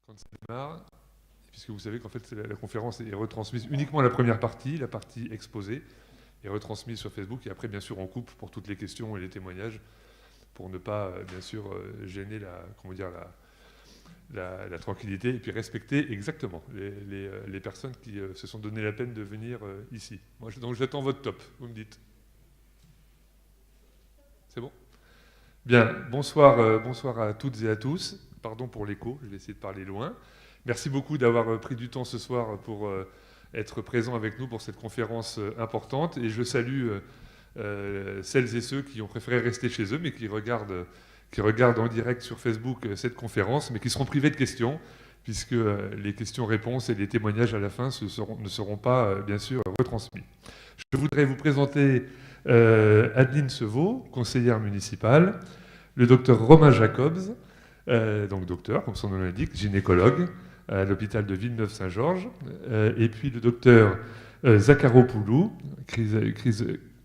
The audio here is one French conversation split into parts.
Quand ça démarre, puisque vous savez qu'en fait la conférence est retransmise uniquement la première partie, la partie exposée, est retransmise sur Facebook, et après bien sûr on coupe pour toutes les questions et les témoignages, pour ne pas bien sûr gêner la tranquillité, et puis respecter exactement les personnes qui se sont donné la peine de venir ici. Donc j'attends votre top, vous me dites. C'est bon ? Bien, bonsoir à toutes et à tous. Pardon pour l'écho, je vais essayer de parler loin. Merci beaucoup d'avoir pris du temps ce soir pour être présent avec nous pour cette conférence importante. Et je salue celles et ceux qui ont préféré rester chez eux, mais qui regardent en direct sur Facebook cette conférence, mais qui seront privés de questions, puisque les questions-réponses et les témoignages à la fin ne seront pas, bien sûr, retransmis. Je voudrais vous présenter Adeline Sevaux, conseillère municipale, le docteur Romain Jacobs, donc docteur, comme son nom l'indique, gynécologue, à l'hôpital de Villeneuve-Saint-Georges, et puis le docteur Zakharopoulou,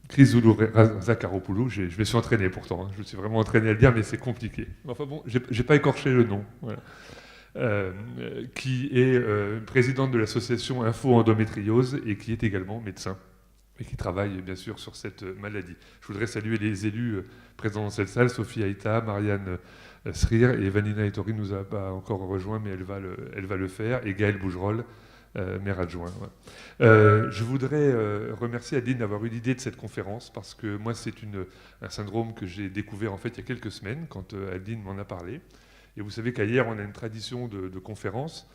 Chrysoulou Zakharopoulou, je me suis entraîné pourtant, je me suis vraiment entraîné à le dire, mais c'est compliqué. Enfin bon, j'ai pas écorché le nom. Voilà. Qui est présidente de l'association Info Endométriose et qui est également médecin et qui travaille bien sûr sur cette maladie. Je voudrais saluer les élus présents dans cette salle, Sophie Aïta, Marianne Srir, et Vanina Ettori nous a pas encore rejoint, mais elle va le faire, et Gaël Bougerolles, maire adjoint. Ouais. Je voudrais remercier Adeline d'avoir eu l'idée de cette conférence, parce que moi c'est un syndrome que j'ai découvert en fait il y a quelques semaines, quand Adeline m'en a parlé. Et vous savez qu'ailleurs on a une tradition de conférences,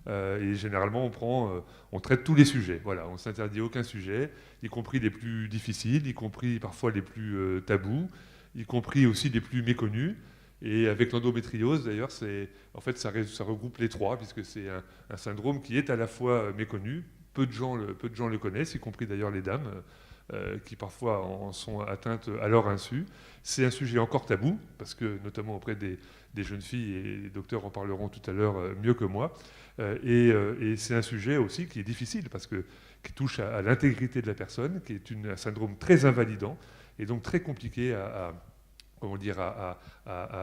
et généralement on traite tous les sujets. Voilà, on ne s'interdit aucun sujet, y compris les plus difficiles, y compris parfois les plus tabous, y compris aussi les plus méconnus. Et avec l'endométriose, d'ailleurs, en fait, ça regroupe les trois, puisque c'est un syndrome qui est à la fois méconnu, peu de gens le connaissent, y compris d'ailleurs les dames, qui parfois en sont atteintes à leur insu. C'est un sujet encore tabou, parce que notamment auprès des jeunes filles, et les docteurs en parleront tout à l'heure mieux que moi, et c'est un sujet aussi qui est difficile, parce qui touche à l'intégrité de la personne, qui est un syndrome très invalidant, et donc très compliqué à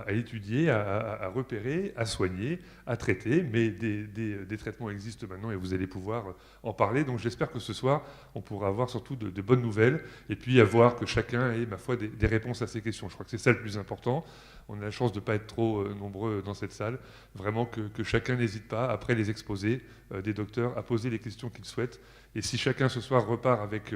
étudier, à repérer, à soigner, à traiter, mais des traitements existent maintenant et vous allez pouvoir en parler. Donc j'espère que ce soir, on pourra avoir surtout de bonnes nouvelles et puis avoir que chacun ait, ma foi, des réponses à ces questions. Je crois que c'est ça le plus important. On a la chance de ne pas être trop nombreux dans cette salle. Vraiment que chacun n'hésite pas, après les exposés des docteurs, à poser les questions qu'il souhaite. Et si chacun ce soir repart avec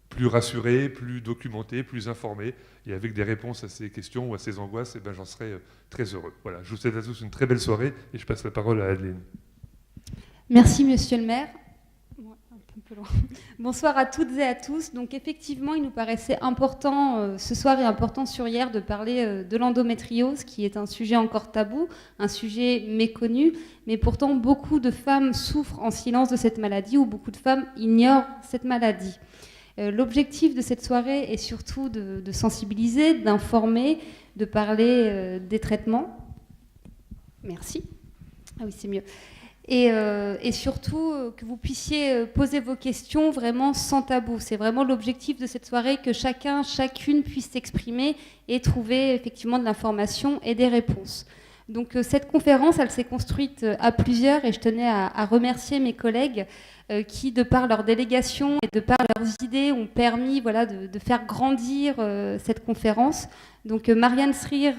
plus rassuré, plus documenté, plus informé, et avec des réponses à ces questions ou à ces angoisses, j'en serai très heureux. Voilà, je vous souhaite à tous une très belle soirée, et je passe la parole à Adeline. Merci, monsieur le maire. Un peu loin. Bonsoir à toutes et à tous. Donc effectivement, il nous paraissait important ce soir et important sur hier de parler de l'endométriose, qui est un sujet encore tabou, un sujet méconnu, mais pourtant beaucoup de femmes souffrent en silence de cette maladie, ou beaucoup de femmes ignorent cette maladie. L'objectif de cette soirée est surtout de sensibiliser, d'informer, de parler des traitements. Merci. Ah oui, c'est mieux. Et surtout que vous puissiez poser vos questions vraiment sans tabou. C'est vraiment l'objectif de cette soirée, que chacun, chacune puisse s'exprimer et trouver effectivement de l'information et des réponses. Donc cette conférence, elle s'est construite à plusieurs, et je tenais à remercier mes collègues qui, de par leur délégation et de par leurs idées, ont permis de faire grandir cette conférence. Donc Marianne Srir,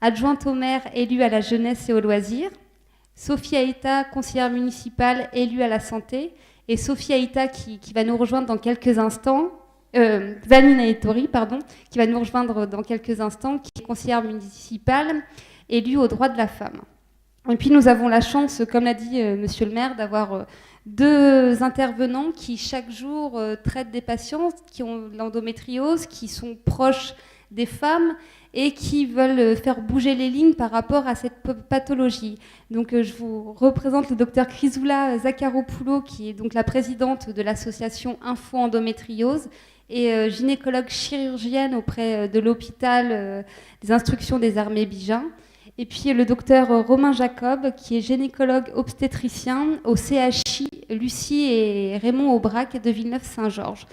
adjointe au maire, élue à la jeunesse et aux loisirs. Sophie Aïta, conseillère municipale, élue à la santé. Et Sophie Aïta qui va nous rejoindre dans quelques instants. Vanina Ettori, qui va nous rejoindre dans quelques instants, qui est conseillère municipale, élue aux droits de la femme. Et puis nous avons la chance, comme l'a dit monsieur le maire, d'avoir deux intervenants qui chaque jour traitent des patients qui ont l'endométriose, qui sont proches des femmes et qui veulent faire bouger les lignes par rapport à cette pathologie. Donc je vous représente le docteur Chrysoula Zakharopoulou, qui est donc la présidente de l'association Info Endométriose et gynécologue chirurgienne auprès de l'hôpital des instructions des armées Bigen. Et puis le docteur Romain Jacob, qui est gynécologue obstétricien au CHI Lucie et Raymond Aubrac de Villeneuve-Saint-Georges.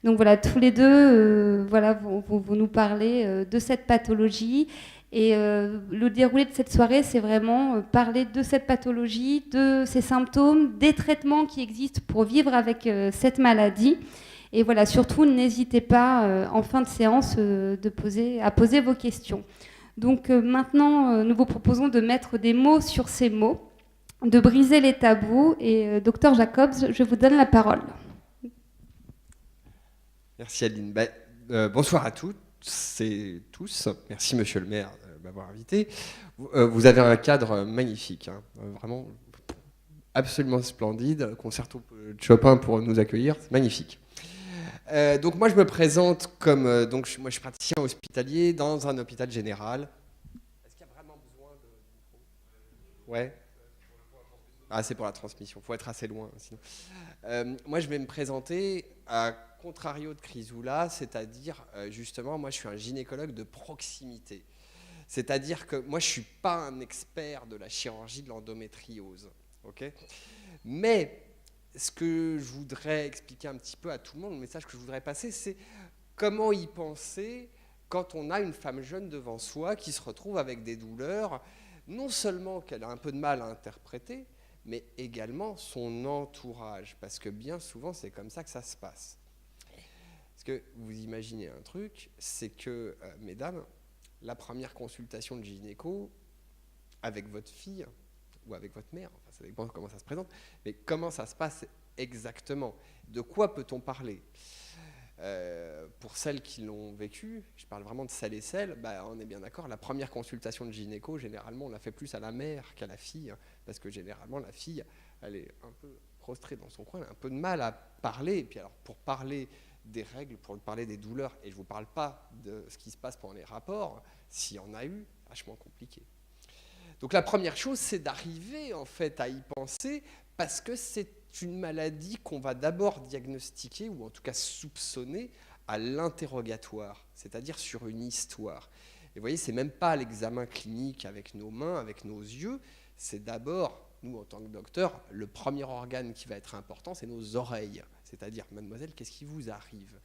Donc voilà, tous les deux vont nous parler de cette pathologie. Et le déroulé de cette soirée, c'est vraiment parler de cette pathologie, de ses symptômes, des traitements qui existent pour vivre avec cette maladie. Et voilà, surtout, n'hésitez pas en fin de séance à poser vos questions. Donc maintenant, nous vous proposons de mettre des mots sur ces mots, de briser les tabous. Et Dr Jacobs, je vous donne la parole. Merci Adeline. Bonsoir à toutes et tous. Merci Monsieur le maire de m'avoir invité. Vous avez un cadre magnifique, hein, vraiment absolument splendide. Concerto de Chopin pour nous accueillir, c'est magnifique. Donc moi je me présente comme moi je suis praticien hospitalier dans un hôpital général. Est-ce qu'il y a vraiment besoin de... Ouais. Ah, c'est pour la transmission, il faut être assez loin. Sinon. Moi, je vais me présenter à contrario de Chrysoula, c'est-à-dire, justement, moi, je suis un gynécologue de proximité. C'est-à-dire que moi, je ne suis pas un expert de la chirurgie de l'endométriose. Okay, mais ce que je voudrais expliquer un petit peu à tout le monde, le message que je voudrais passer, c'est comment y penser quand on a une femme jeune devant soi qui se retrouve avec des douleurs, non seulement qu'elle a un peu de mal à interpréter, mais également son entourage, parce que bien souvent, c'est comme ça que ça se passe. Parce que vous imaginez un truc, c'est que, mesdames, la première consultation de gynéco avec votre fille, ou avec votre mère, enfin, ça dépend comment ça se présente, mais comment ça se passe exactement? De quoi peut-on parler? Pour celles qui l'ont vécu, je parle vraiment de celles et celles, on est bien d'accord, la première consultation de gynéco, généralement, on la fait plus à la mère qu'à la fille, hein, parce que généralement, la fille, elle est un peu prostrée dans son coin, elle a un peu de mal à parler, et puis alors, pour parler des règles, pour parler des douleurs, et je ne vous parle pas de ce qui se passe pendant les rapports, s'il y en a eu, vachement compliqué. Donc la première chose, c'est d'arriver en fait à y penser, parce que c'est une maladie qu'on va d'abord diagnostiquer, ou en tout cas soupçonner, à l'interrogatoire, c'est-à-dire sur une histoire. Et vous voyez, c'est même pas l'examen clinique avec nos mains, avec nos yeux, c'est d'abord, nous en tant que docteurs, le premier organe qui va être important, c'est nos oreilles. C'est-à-dire, mademoiselle, qu'est-ce qui vous arrive?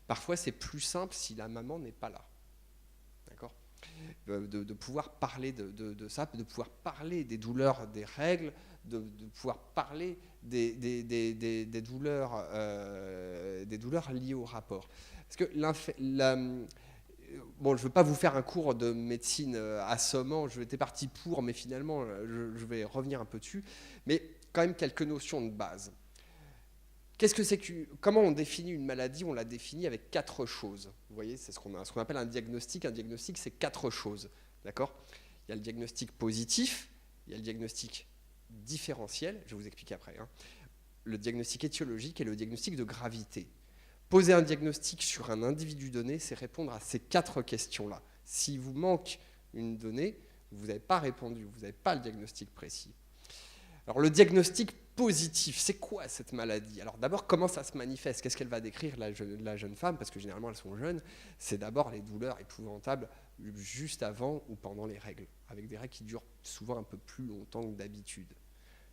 Parfois, c'est plus simple si la maman n'est pas là. D'accord ? De pouvoir parler de ça, de pouvoir parler des douleurs des règles, de pouvoir parler des douleurs liées au rapport. Parce que bon, je ne veux pas vous faire un cours de médecine assommant, j'étais parti pour, mais finalement, je vais revenir un peu dessus. Mais quand même quelques notions de base. Comment on définit une maladie? On la définit avec 4 choses. Vous voyez, c'est ce qu'on appelle un diagnostic. Un diagnostic, c'est 4 choses. D'accord? Il y a le diagnostic positif, il y a le diagnostic différentiel, je vais vous expliquer après, hein, le diagnostic étiologique et le diagnostic de gravité. Poser un diagnostic sur un individu donné, c'est répondre à ces 4 questions-là. S'il vous manque une donnée, vous n'avez pas répondu, vous n'avez pas le diagnostic précis. Alors le diagnostic positif, c'est quoi cette maladie? Alors d'abord, comment ça se manifeste? Qu'est-ce qu'elle va décrire la jeune femme? Parce que généralement elles sont jeunes. C'est d'abord les douleurs épouvantables juste avant ou pendant les règles, avec des règles qui durent souvent un peu plus longtemps que d'habitude.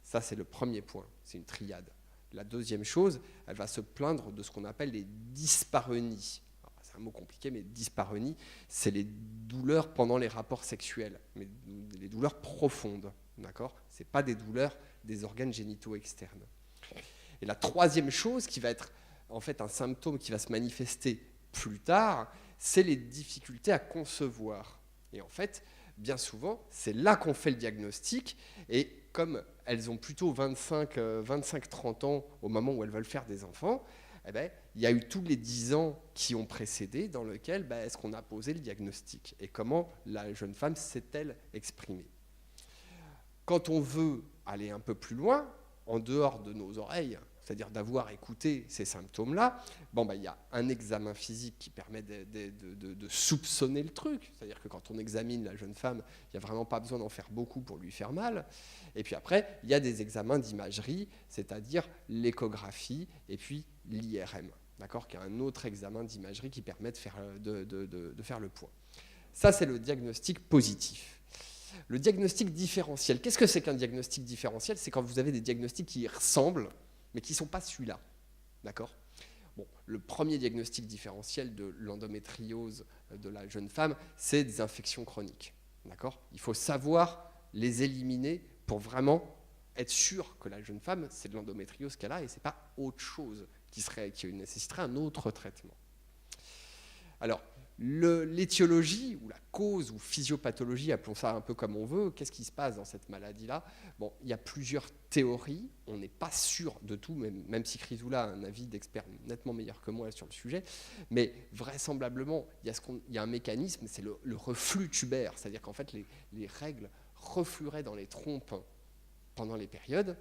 Ça, c'est le premier point, c'est une triade. La deuxième chose, elle va se plaindre de ce qu'on appelle les dyspareunies. C'est un mot compliqué, mais dyspareunie, c'est les douleurs pendant les rapports sexuels, mais les douleurs profondes, d'accord? Ce n'est pas des douleurs des organes génitaux externes. Et la troisième chose, qui va être en fait un symptôme qui va se manifester plus tard, c'est les difficultés à concevoir. Et en fait, bien souvent, c'est là qu'on fait le diagnostic, et comme elles ont plutôt 25-30 ans au moment où elles veulent faire des enfants, eh ben, il y a eu tous les 10 ans qui ont précédé dans lesquels est-ce qu'on a posé le diagnostic et comment la jeune femme s'est-elle exprimée. Quand on veut aller un peu plus loin, en dehors de nos oreilles, c'est-à-dire d'avoir écouté ces symptômes-là, il y a un examen physique qui permet de soupçonner le truc. C'est-à-dire que quand on examine la jeune femme, il n'y a vraiment pas besoin d'en faire beaucoup pour lui faire mal. Et puis après, il y a des examens d'imagerie, c'est-à-dire l'échographie et puis l'IRM, d'accord, qui est un autre examen d'imagerie qui permet de faire le point. Ça, c'est le diagnostic positif. Le diagnostic différentiel. Qu'est-ce que c'est qu'un diagnostic différentiel? C'est quand vous avez des diagnostics qui ressemblent, mais qui ne sont pas celui-là. D'accord? Bon, le premier diagnostic différentiel de l'endométriose de la jeune femme, c'est des infections chroniques. D'accord ? Il faut savoir les éliminer pour vraiment être sûr que la jeune femme, c'est de l'endométriose qu'elle a et ce n'est pas autre chose qui nécessiterait un autre traitement. Alors, l'étiologie ou la cause ou physiopathologie, appelons ça un peu comme on veut, qu'est-ce qui se passe dans cette maladie-là ? Bon, il y a plusieurs théories, on n'est pas sûr de tout, même si Chrysoula a un avis d'expert nettement meilleur que moi sur le sujet, mais vraisemblablement, il y a un mécanisme, c'est le reflux tubaire, c'est-à-dire qu'en fait, les règles reflueraient dans les trompes pendant les périodes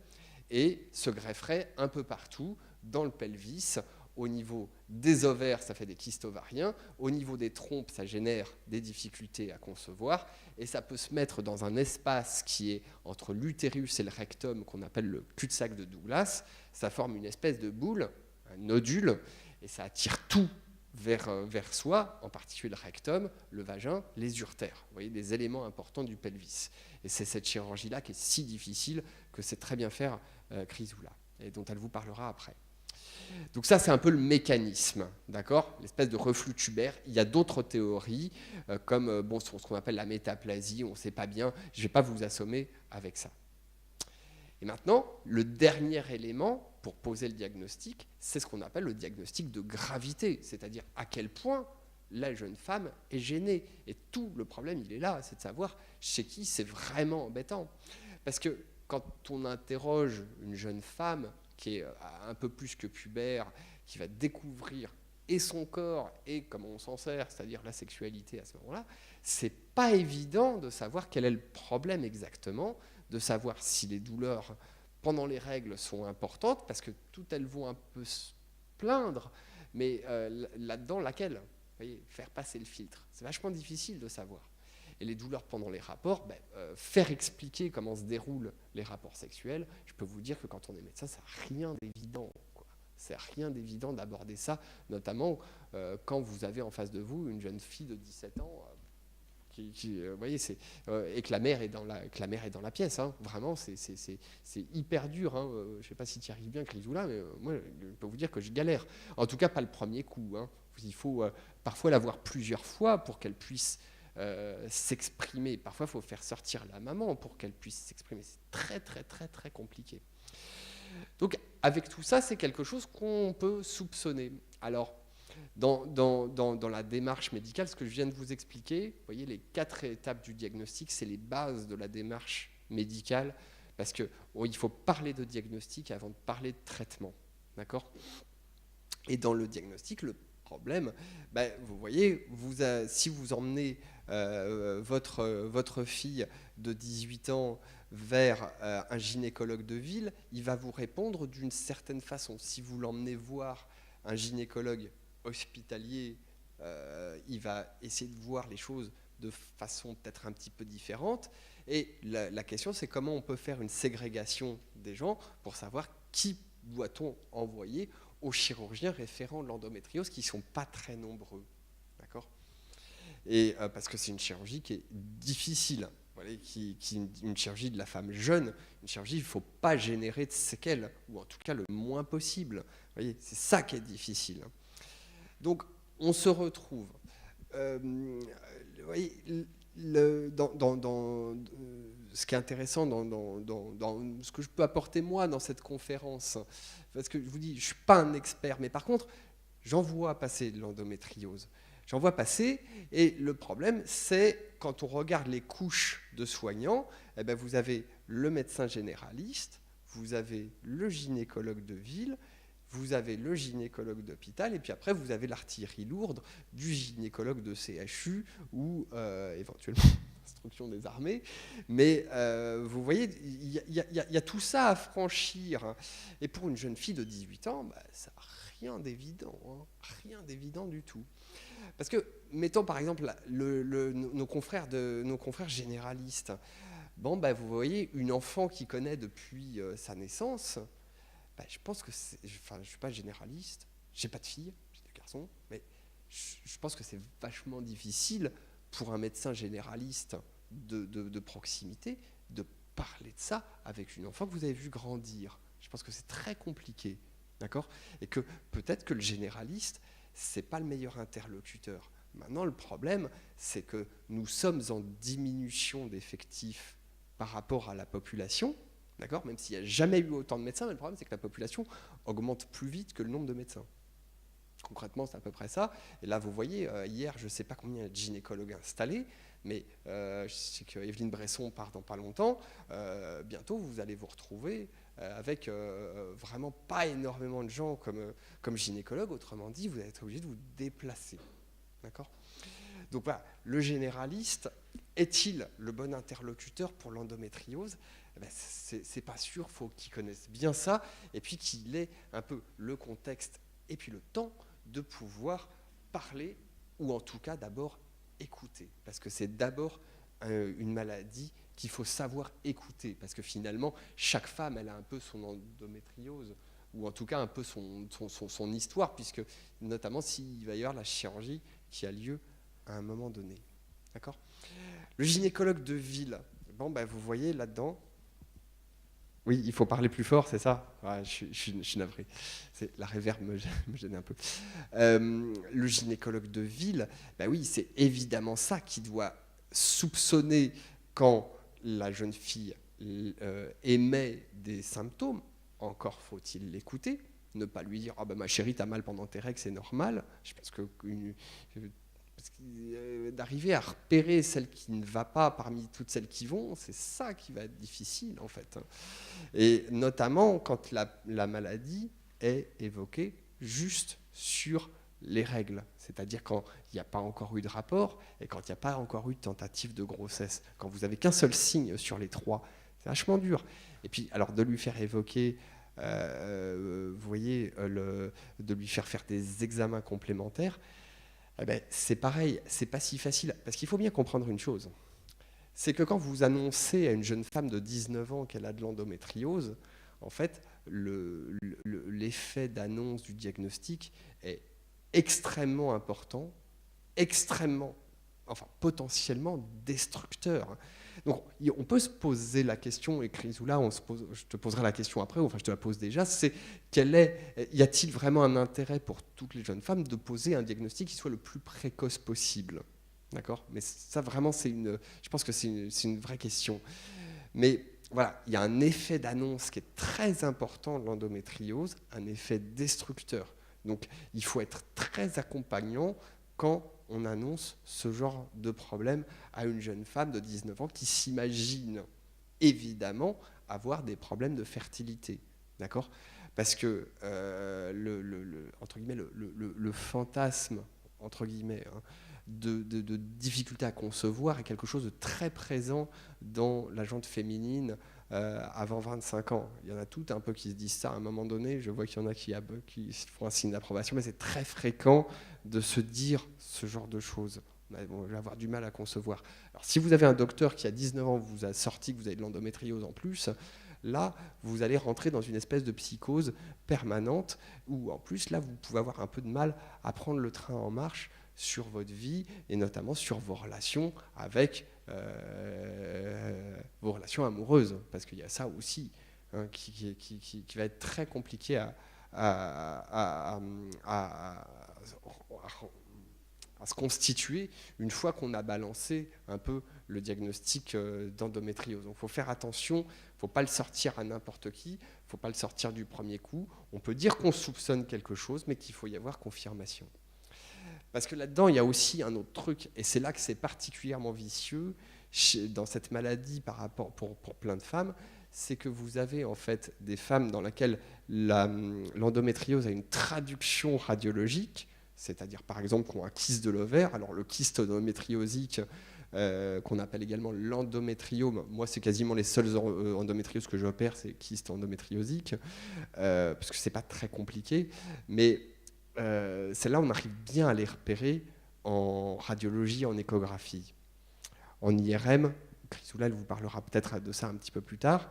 et se grefferaient un peu partout dans le pelvis. Au niveau des ovaires, ça fait des kystes ovariens. Au niveau des trompes, ça génère des difficultés à concevoir. Et ça peut se mettre dans un espace qui est entre l'utérus et le rectum, qu'on appelle le cul-de-sac de Douglas. Ça forme une espèce de boule, un nodule, et ça attire tout vers soi, en particulier le rectum, le vagin, les urtères. Vous voyez, des éléments importants du pelvis. Et c'est cette chirurgie-là qui est si difficile que c'est très bien faire Chrysoula, et dont elle vous parlera après. Donc ça, c'est un peu le mécanisme, d'accord ? L'espèce de reflux tubaire. Il y a d'autres théories, comme ce qu'on appelle la métaplasie, on ne sait pas bien. Je ne vais pas vous assommer avec ça. Et maintenant, le dernier élément pour poser le diagnostic, c'est ce qu'on appelle le diagnostic de gravité, c'est-à-dire à quel point la jeune femme est gênée. Et tout le problème, il est là, c'est de savoir chez qui c'est vraiment embêtant. Parce que quand on interroge une jeune femme qui est un peu plus que pubère, qui va découvrir et son corps et comment on s'en sert, c'est-à-dire la sexualité à ce moment-là, c'est pas évident de savoir quel est le problème exactement, de savoir si les douleurs pendant les règles sont importantes, parce que toutes elles vont un peu se plaindre, mais là-dedans, laquelle ? Vous voyez, faire passer le filtre. C'est vachement difficile de savoir. Et les douleurs pendant les rapports, faire expliquer comment se déroulent les rapports sexuels, je peux vous dire que quand on est médecin, ça n'a rien d'évident. C'est rien d'évident d'aborder ça, notamment quand vous avez en face de vous une jeune fille de 17 ans vous voyez, et que la mère est dans la pièce. Hein. Vraiment, c'est hyper dur. Hein. Je ne sais pas si tu y arrives bien, Chrysoula, mais moi, je peux vous dire que je galère. En tout cas, pas le premier coup. Hein. Il faut parfois la voir plusieurs fois pour qu'elle puisse s'exprimer. Parfois, il faut faire sortir la maman pour qu'elle puisse s'exprimer. C'est très, très, très, très compliqué. Donc, avec tout ça, c'est quelque chose qu'on peut soupçonner. Alors, dans la démarche médicale, ce que je viens de vous expliquer, vous voyez, les 4 étapes du diagnostic, c'est les bases de la démarche médicale, parce qu'il faut parler de diagnostic avant de parler de traitement. D'accord ? Et dans le diagnostic, le problème, vous voyez, si vous emmenez votre fille de 18 ans vers un gynécologue de ville, il va vous répondre d'une certaine façon. Si vous l'emmenez voir un gynécologue hospitalier, il va essayer de voir les choses de façon peut-être un petit peu différente. Et la question, c'est comment on peut faire une ségrégation des gens pour savoir qui doit-on envoyer aux chirurgiens référents de l'endométriose, qui ne sont pas très nombreux. D'accord ? Et parce que c'est une chirurgie qui est difficile, voilà, une chirurgie de la femme jeune, une chirurgie, il ne faut pas générer de séquelles, ou en tout cas le moins possible. Vous voyez, c'est ça qui est difficile. Donc, on se retrouve. Vous voyez, ce qui est intéressant dans ce que je peux apporter moi dans cette conférence, parce que je vous dis, je ne suis pas un expert, mais par contre, j'en vois passer de l'endométriose. J'en vois passer, et le problème, c'est quand on regarde les couches de soignants, vous avez le médecin généraliste, vous avez le gynécologue de ville, vous avez le gynécologue d'hôpital, et puis après, vous avez l'artillerie lourde du gynécologue de CHU ou éventuellement instruction des armées. Mais vous voyez, il y a tout ça à franchir. Et pour une jeune fille de 18 ans, ça n'a rien d'évident, hein, rien d'évident du tout. Parce que, mettons par exemple nos confrères généralistes, vous voyez, une enfant qui connaît depuis sa naissance, je pense que je ne suis pas généraliste, j'ai pas de fille, j'ai des garçons, mais je pense que c'est vachement difficile pour un médecin généraliste de proximité de parler de ça avec une enfant que vous avez vu grandir. Je pense que c'est très compliqué. d'accord ? Et que peut-être que le généraliste, c'est pas le meilleur interlocuteur. Maintenant, le problème, c'est que nous sommes en diminution d'effectifs par rapport à la population, d'accord ? Même s'il n'y a jamais eu autant de médecins, mais le problème, c'est que la population augmente plus vite que le nombre de médecins. Concrètement, c'est à peu près ça. Et là, vous voyez, hier, je ne sais pas combien il y a de gynécologues installés, mais je sais que Evelyne Bresson part dans pas longtemps. Bientôt, vous allez vous retrouver avec vraiment pas énormément de gens comme gynécologue. Autrement dit, vous allez être obligé de vous déplacer. D'accord ? Donc voilà, le généraliste, est-il le bon interlocuteur pour l'endométriose ? C'est pas sûr, il faut qu'il connaisse bien ça, et puis qu'il ait un peu le contexte et puis le temps de pouvoir parler, ou en tout cas d'abord écouter. Parce que c'est d'abord une maladie qu'il faut savoir écouter. Parce que finalement, chaque femme, elle a un peu son endométriose, ou en tout cas un peu son histoire, puisque notamment s'il va y avoir la chirurgie qui a lieu à un moment donné. D'accord ? Le gynécologue de ville, bon, vous voyez là-dedans, oui, il faut parler plus fort, c'est ça ? Ouais, je suis navré. La réverb me gêne un peu. Le gynécologue de ville, oui, c'est évidemment ça qui doit soupçonner quand la jeune fille émet des symptômes. Encore faut-il l'écouter, ne pas lui dire « Ah ma chérie, t'as mal pendant tes règles, c'est normal ». Je pense que d'arriver à repérer celle qui ne va pas parmi toutes celles qui vont, c'est ça qui va être difficile en fait. Et notamment quand la maladie est évoquée juste sur les règles, c'est-à-dire quand il n'y a pas encore eu de rapport et quand il n'y a pas encore eu de tentative de grossesse. Quand vous n'avez qu'un seul signe sur les trois, c'est vachement dur. Et puis alors de lui faire évoquer, vous voyez, de lui faire des examens complémentaires, c'est pareil, c'est pas si facile. Parce qu'il faut bien comprendre une chose, c'est que quand vous annoncez à une jeune femme de 19 ans qu'elle a de l'endométriose, en fait, l'effet d'annonce du diagnostic est extrêmement important, potentiellement destructeur. Donc, on peut se poser la question, et Chrysoula, je te poserai la question après, enfin je te la pose déjà, c'est y a-t-il vraiment un intérêt pour toutes les jeunes femmes de poser un diagnostic qui soit le plus précoce possible ? D'accord ? Mais ça, vraiment, je pense que c'est une vraie question. Mais voilà, il y a un effet d'annonce qui est très important de l'endométriose, un effet destructeur. Donc, il faut être très accompagnant quand on annonce ce genre de problème à une jeune femme de 19 ans qui s'imagine évidemment avoir des problèmes de fertilité. D'accord ? Parce que entre guillemets, le fantasme, entre guillemets, de difficulté à concevoir est quelque chose de très présent dans la gente féminine avant 25 ans. Il y en a toutes un peu qui se disent ça à un moment donné. Je vois qu'il y en a qui font un signe d'approbation, mais c'est très fréquent de se dire ce genre de choses. Bon, je vais avoir du mal à concevoir. Alors, si vous avez un docteur qui à 19 ans vous a sorti que vous avez de l'endométriose en plus, là, vous allez rentrer dans une espèce de psychose permanente où, en plus, là, vous pouvez avoir un peu de mal à prendre le train en marche sur votre vie et notamment sur vos relations avec vos relations amoureuses, parce qu'il y a ça aussi qui va être très compliqué à se constituer une fois qu'on a balancé un peu le diagnostic d'endométriose. Donc il faut faire attention, il ne faut pas le sortir à n'importe qui, il ne faut pas le sortir du premier coup. On peut dire qu'on soupçonne quelque chose, mais qu'il faut y avoir confirmation. Parce que là-dedans, il y a aussi un autre truc, et c'est là que c'est particulièrement vicieux dans cette maladie par rapport pour plein de femmes, c'est que vous avez en fait des femmes dans lesquelles l'endométriose a une traduction radiologique, c'est-à-dire par exemple qui ont un kyste de l'ovaire. Alors le kyste endométriosique, qu'on appelle également l'endométriome, moi c'est quasiment les seules endométrioses que j'opère, c'est kyste endométriosique, parce que c'est pas très compliqué, mais celles-là, on arrive bien à les repérer en radiologie, en échographie. En IRM, Chrysoula, elle vous parlera peut-être de ça un petit peu plus tard,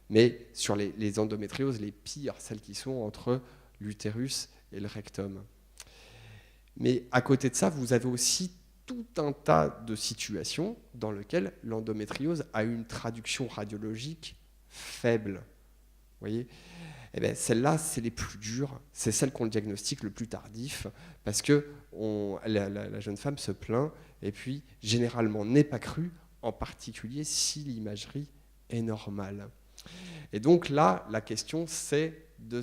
mais sur les endométrioses, les pires, celles qui sont entre l'utérus et le rectum. Mais à côté de ça, vous avez aussi tout un tas de situations dans lesquelles l'endométriose a une traduction radiologique faible. Vous voyez ? Eh bien, celles-là, c'est les plus dures, c'est celles qu'on le diagnostique le plus tardif, parce que la jeune femme se plaint, et puis généralement n'est pas crue, en particulier si l'imagerie est normale. Et donc là, la question, c'est de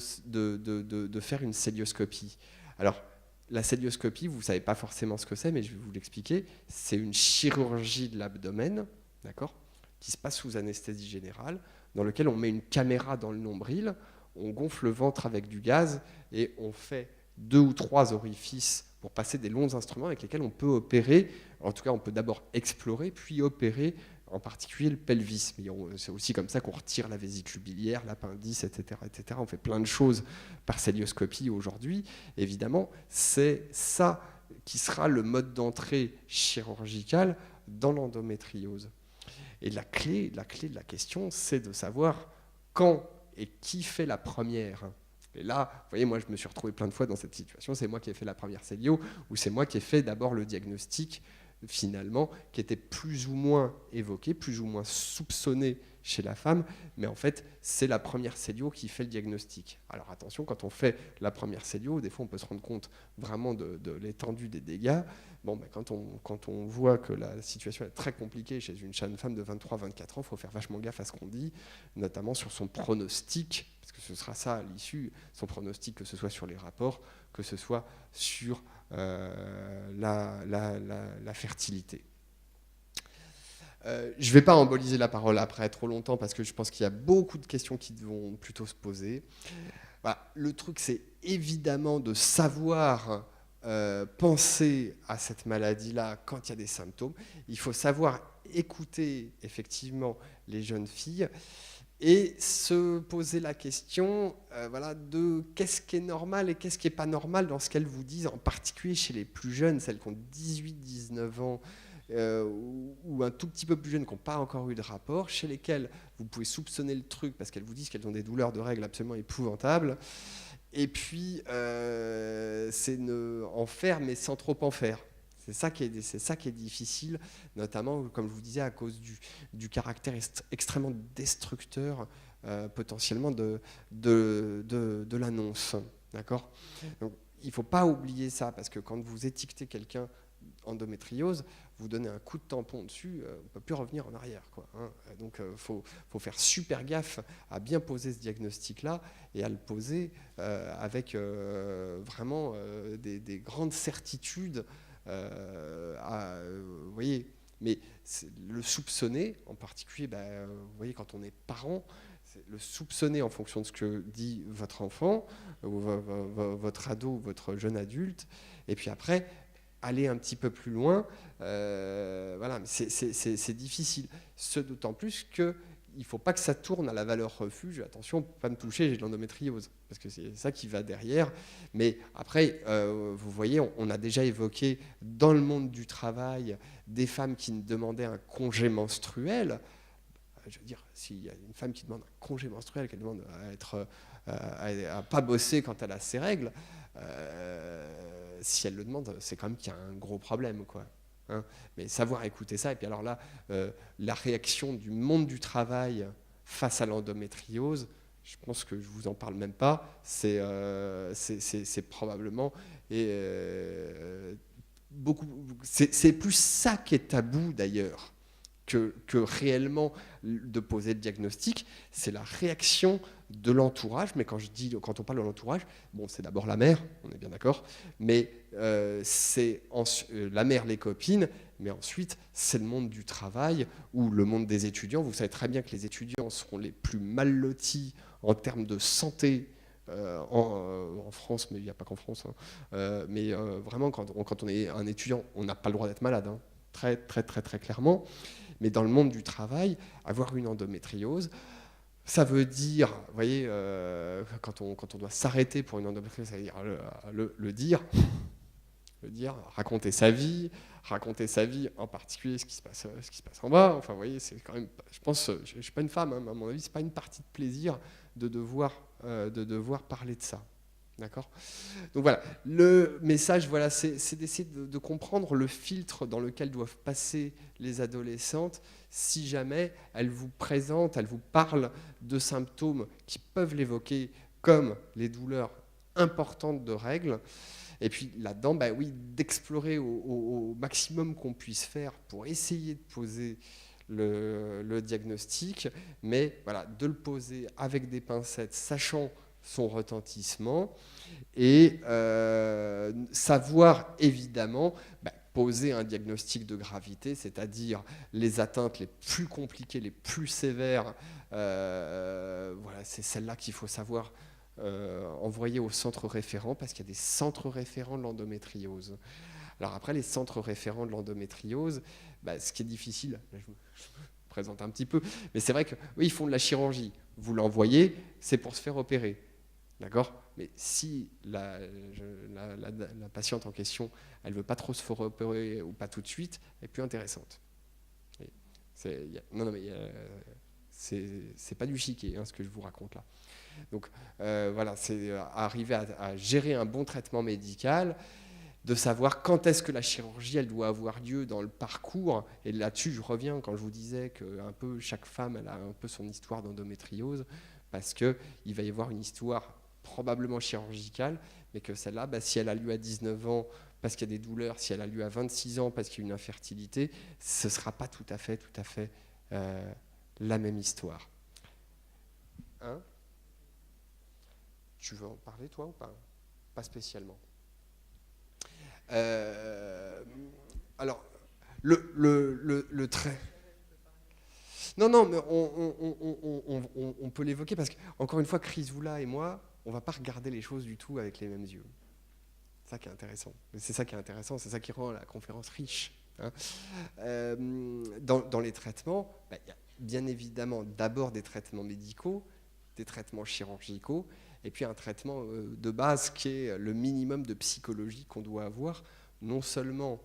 faire une cœlioscopie. Alors, la cœlioscopie, vous ne savez pas forcément ce que c'est, mais je vais vous l'expliquer. C'est une chirurgie de l'abdomen, d'accord, qui se passe sous anesthésie générale, dans lequel on met une caméra dans le nombril, on gonfle le ventre avec du gaz et on fait 2 ou 3 orifices pour passer des longs instruments avec lesquels on peut opérer. En tout cas, on peut d'abord explorer, puis opérer, en particulier le pelvis. Mais c'est aussi comme ça qu'on retire la vésicule biliaire, l'appendice, etc., etc. On fait plein de choses par cœlioscopie aujourd'hui. Évidemment, c'est ça qui sera le mode d'entrée chirurgical dans l'endométriose. Et la clé de la question, c'est de savoir quand et qui fait la première. Et là, vous voyez, moi, je me suis retrouvé plein de fois dans cette situation. C'est moi qui ai fait la première cellio, ou c'est moi qui ai fait d'abord le diagnostic, finalement, qui était plus ou moins évoqué, plus ou moins soupçonné chez la femme. Mais en fait, c'est la première cellio qui fait le diagnostic. Alors attention, quand on fait la première cellio, des fois, on peut se rendre compte vraiment de l'étendue des dégâts. Bon, ben, quand on voit que la situation est très compliquée chez une jeune femme de 23-24 ans, il faut faire vachement gaffe à ce qu'on dit, notamment sur son pronostic, parce que ce sera ça à l'issue, son pronostic, que ce soit sur les rapports, que ce soit sur la fertilité. Je ne vais pas emboliser la parole après trop longtemps, parce que je pense qu'il y a beaucoup de questions qui vont plutôt se poser. Voilà, le truc, c'est évidemment de savoir penser à cette maladie-là quand il y a des symptômes. Il faut savoir écouter effectivement les jeunes filles et se poser la question de qu'est-ce qui est normal et qu'est-ce qui n'est pas normal dans ce qu'elles vous disent, en particulier chez les plus jeunes, celles qui ont 18-19 ans, ou un tout petit peu plus jeunes qui n'ont pas encore eu de rapport, chez lesquelles vous pouvez soupçonner le truc parce qu'elles vous disent qu'elles ont des douleurs de règles absolument épouvantables. Et puis, c'est en faire, mais sans trop en faire. C'est ça qui est difficile, notamment, comme je vous disais, à cause du caractère extrêmement destructeur, potentiellement, de l'annonce. D'accord ? Donc, il ne faut pas oublier ça, parce que quand vous étiquetez quelqu'un endométriose, vous donnez un coup de tampon dessus, on ne peut plus revenir en arrière, quoi, hein. Donc faut faire super gaffe à bien poser ce diagnostic-là et à le poser avec vraiment des grandes certitudes. Vous voyez, mais le soupçonner, en particulier, vous voyez, quand on est parent, le soupçonner en fonction de ce que dit votre enfant, ou votre ado, ou votre jeune adulte, et puis après, aller un petit peu plus loin, voilà, c'est difficile. Ce d'autant plus qu'il ne faut pas que ça tourne à la valeur refuge. Attention, pas me toucher, j'ai de l'endométriose, parce que c'est ça qui va derrière. Mais après, vous voyez, on a déjà évoqué dans le monde du travail des femmes qui demandaient un congé menstruel. Je veux dire, s'il y a une femme qui demande un congé menstruel, qu'elle demande à ne pas bosser quand elle a ses règles, si elle le demande, c'est quand même qu'il y a un gros problème, quoi. Hein, mais savoir écouter ça, et puis alors là, la réaction du monde du travail face à l'endométriose, je pense que je vous en parle même pas, c'est probablement beaucoup. C'est plus ça qui est tabou d'ailleurs que réellement de poser le diagnostic, c'est la réaction de l'entourage. Mais quand on parle de l'entourage, bon, c'est d'abord la mère, on est bien d'accord, mais c'est la mère, les copines, mais ensuite c'est le monde du travail ou le monde des étudiants. Vous savez très bien que les étudiants seront les plus mal lotis en termes de santé en France, mais il n'y a pas qu'en France, hein. Mais vraiment, quand on est un étudiant, on n'a pas le droit d'être malade, hein, très, très, très, très clairement. Mais dans le monde du travail, avoir une endométriose, ça veut dire, vous voyez, quand on doit s'arrêter pour une endométriose, ça veut dire le dire, raconter sa vie en particulier ce qui se passe en bas. Enfin, vous voyez, c'est quand même, je pense, je ne suis pas une femme, hein, à mon avis, c'est pas une partie de plaisir de devoir parler de ça. D'accord ? Donc voilà, le message, voilà, c'est d'essayer de comprendre le filtre dans lequel doivent passer les adolescentes si jamais elles vous présentent, elles vous parlent de symptômes qui peuvent l'évoquer comme les douleurs importantes de règles. Et puis là-dedans, bah oui, d'explorer au maximum qu'on puisse faire pour essayer de poser le diagnostic, mais voilà, de le poser avec des pincettes, sachant son retentissement, et savoir évidemment poser un diagnostic de gravité, c'est-à-dire les atteintes les plus compliquées, les plus sévères. Voilà, c'est celle-là qu'il faut savoir envoyer au centre référent, parce qu'il y a des centres référents de l'endométriose. Alors après, les centres référents de l'endométriose, ce qui est difficile, là, je vous présente un petit peu, mais c'est vrai que oui, ils font de la chirurgie. Vous l'envoyez, c'est pour se faire opérer. D'accord ? Mais si la patiente en question, elle ne veut pas trop se faire opérer ou pas tout de suite, elle est plus intéressante. Non, mais c'est pas du chiquet, ce que je vous raconte là. Donc voilà, c'est arriver à gérer un bon traitement médical, de savoir quand est-ce que la chirurgie elle doit avoir lieu dans le parcours. Et là-dessus, je reviens quand je vous disais que un peu chaque femme elle a un peu son histoire d'endométriose, parce qu'il va y avoir une histoire probablement chirurgicale, mais que celle-là, si elle a lieu à 19 ans parce qu'il y a des douleurs, si elle a lieu à 26 ans parce qu'il y a une infertilité, ce ne sera pas tout à fait la même histoire. Hein ? Tu veux en parler, toi, ou pas ? Pas spécialement. Alors, le trait... Non, mais on peut l'évoquer, parce que, encore une fois, Chrysoula et moi, on ne va pas regarder les choses du tout avec les mêmes yeux. C'est ça qui est intéressant. C'est ça qui est intéressant, c'est ça qui rend la conférence riche. Hein. Dans les traitements, il y a bien évidemment d'abord des traitements médicaux, des traitements chirurgicaux, et puis un traitement de base qui est le minimum de psychologie qu'on doit avoir, non seulement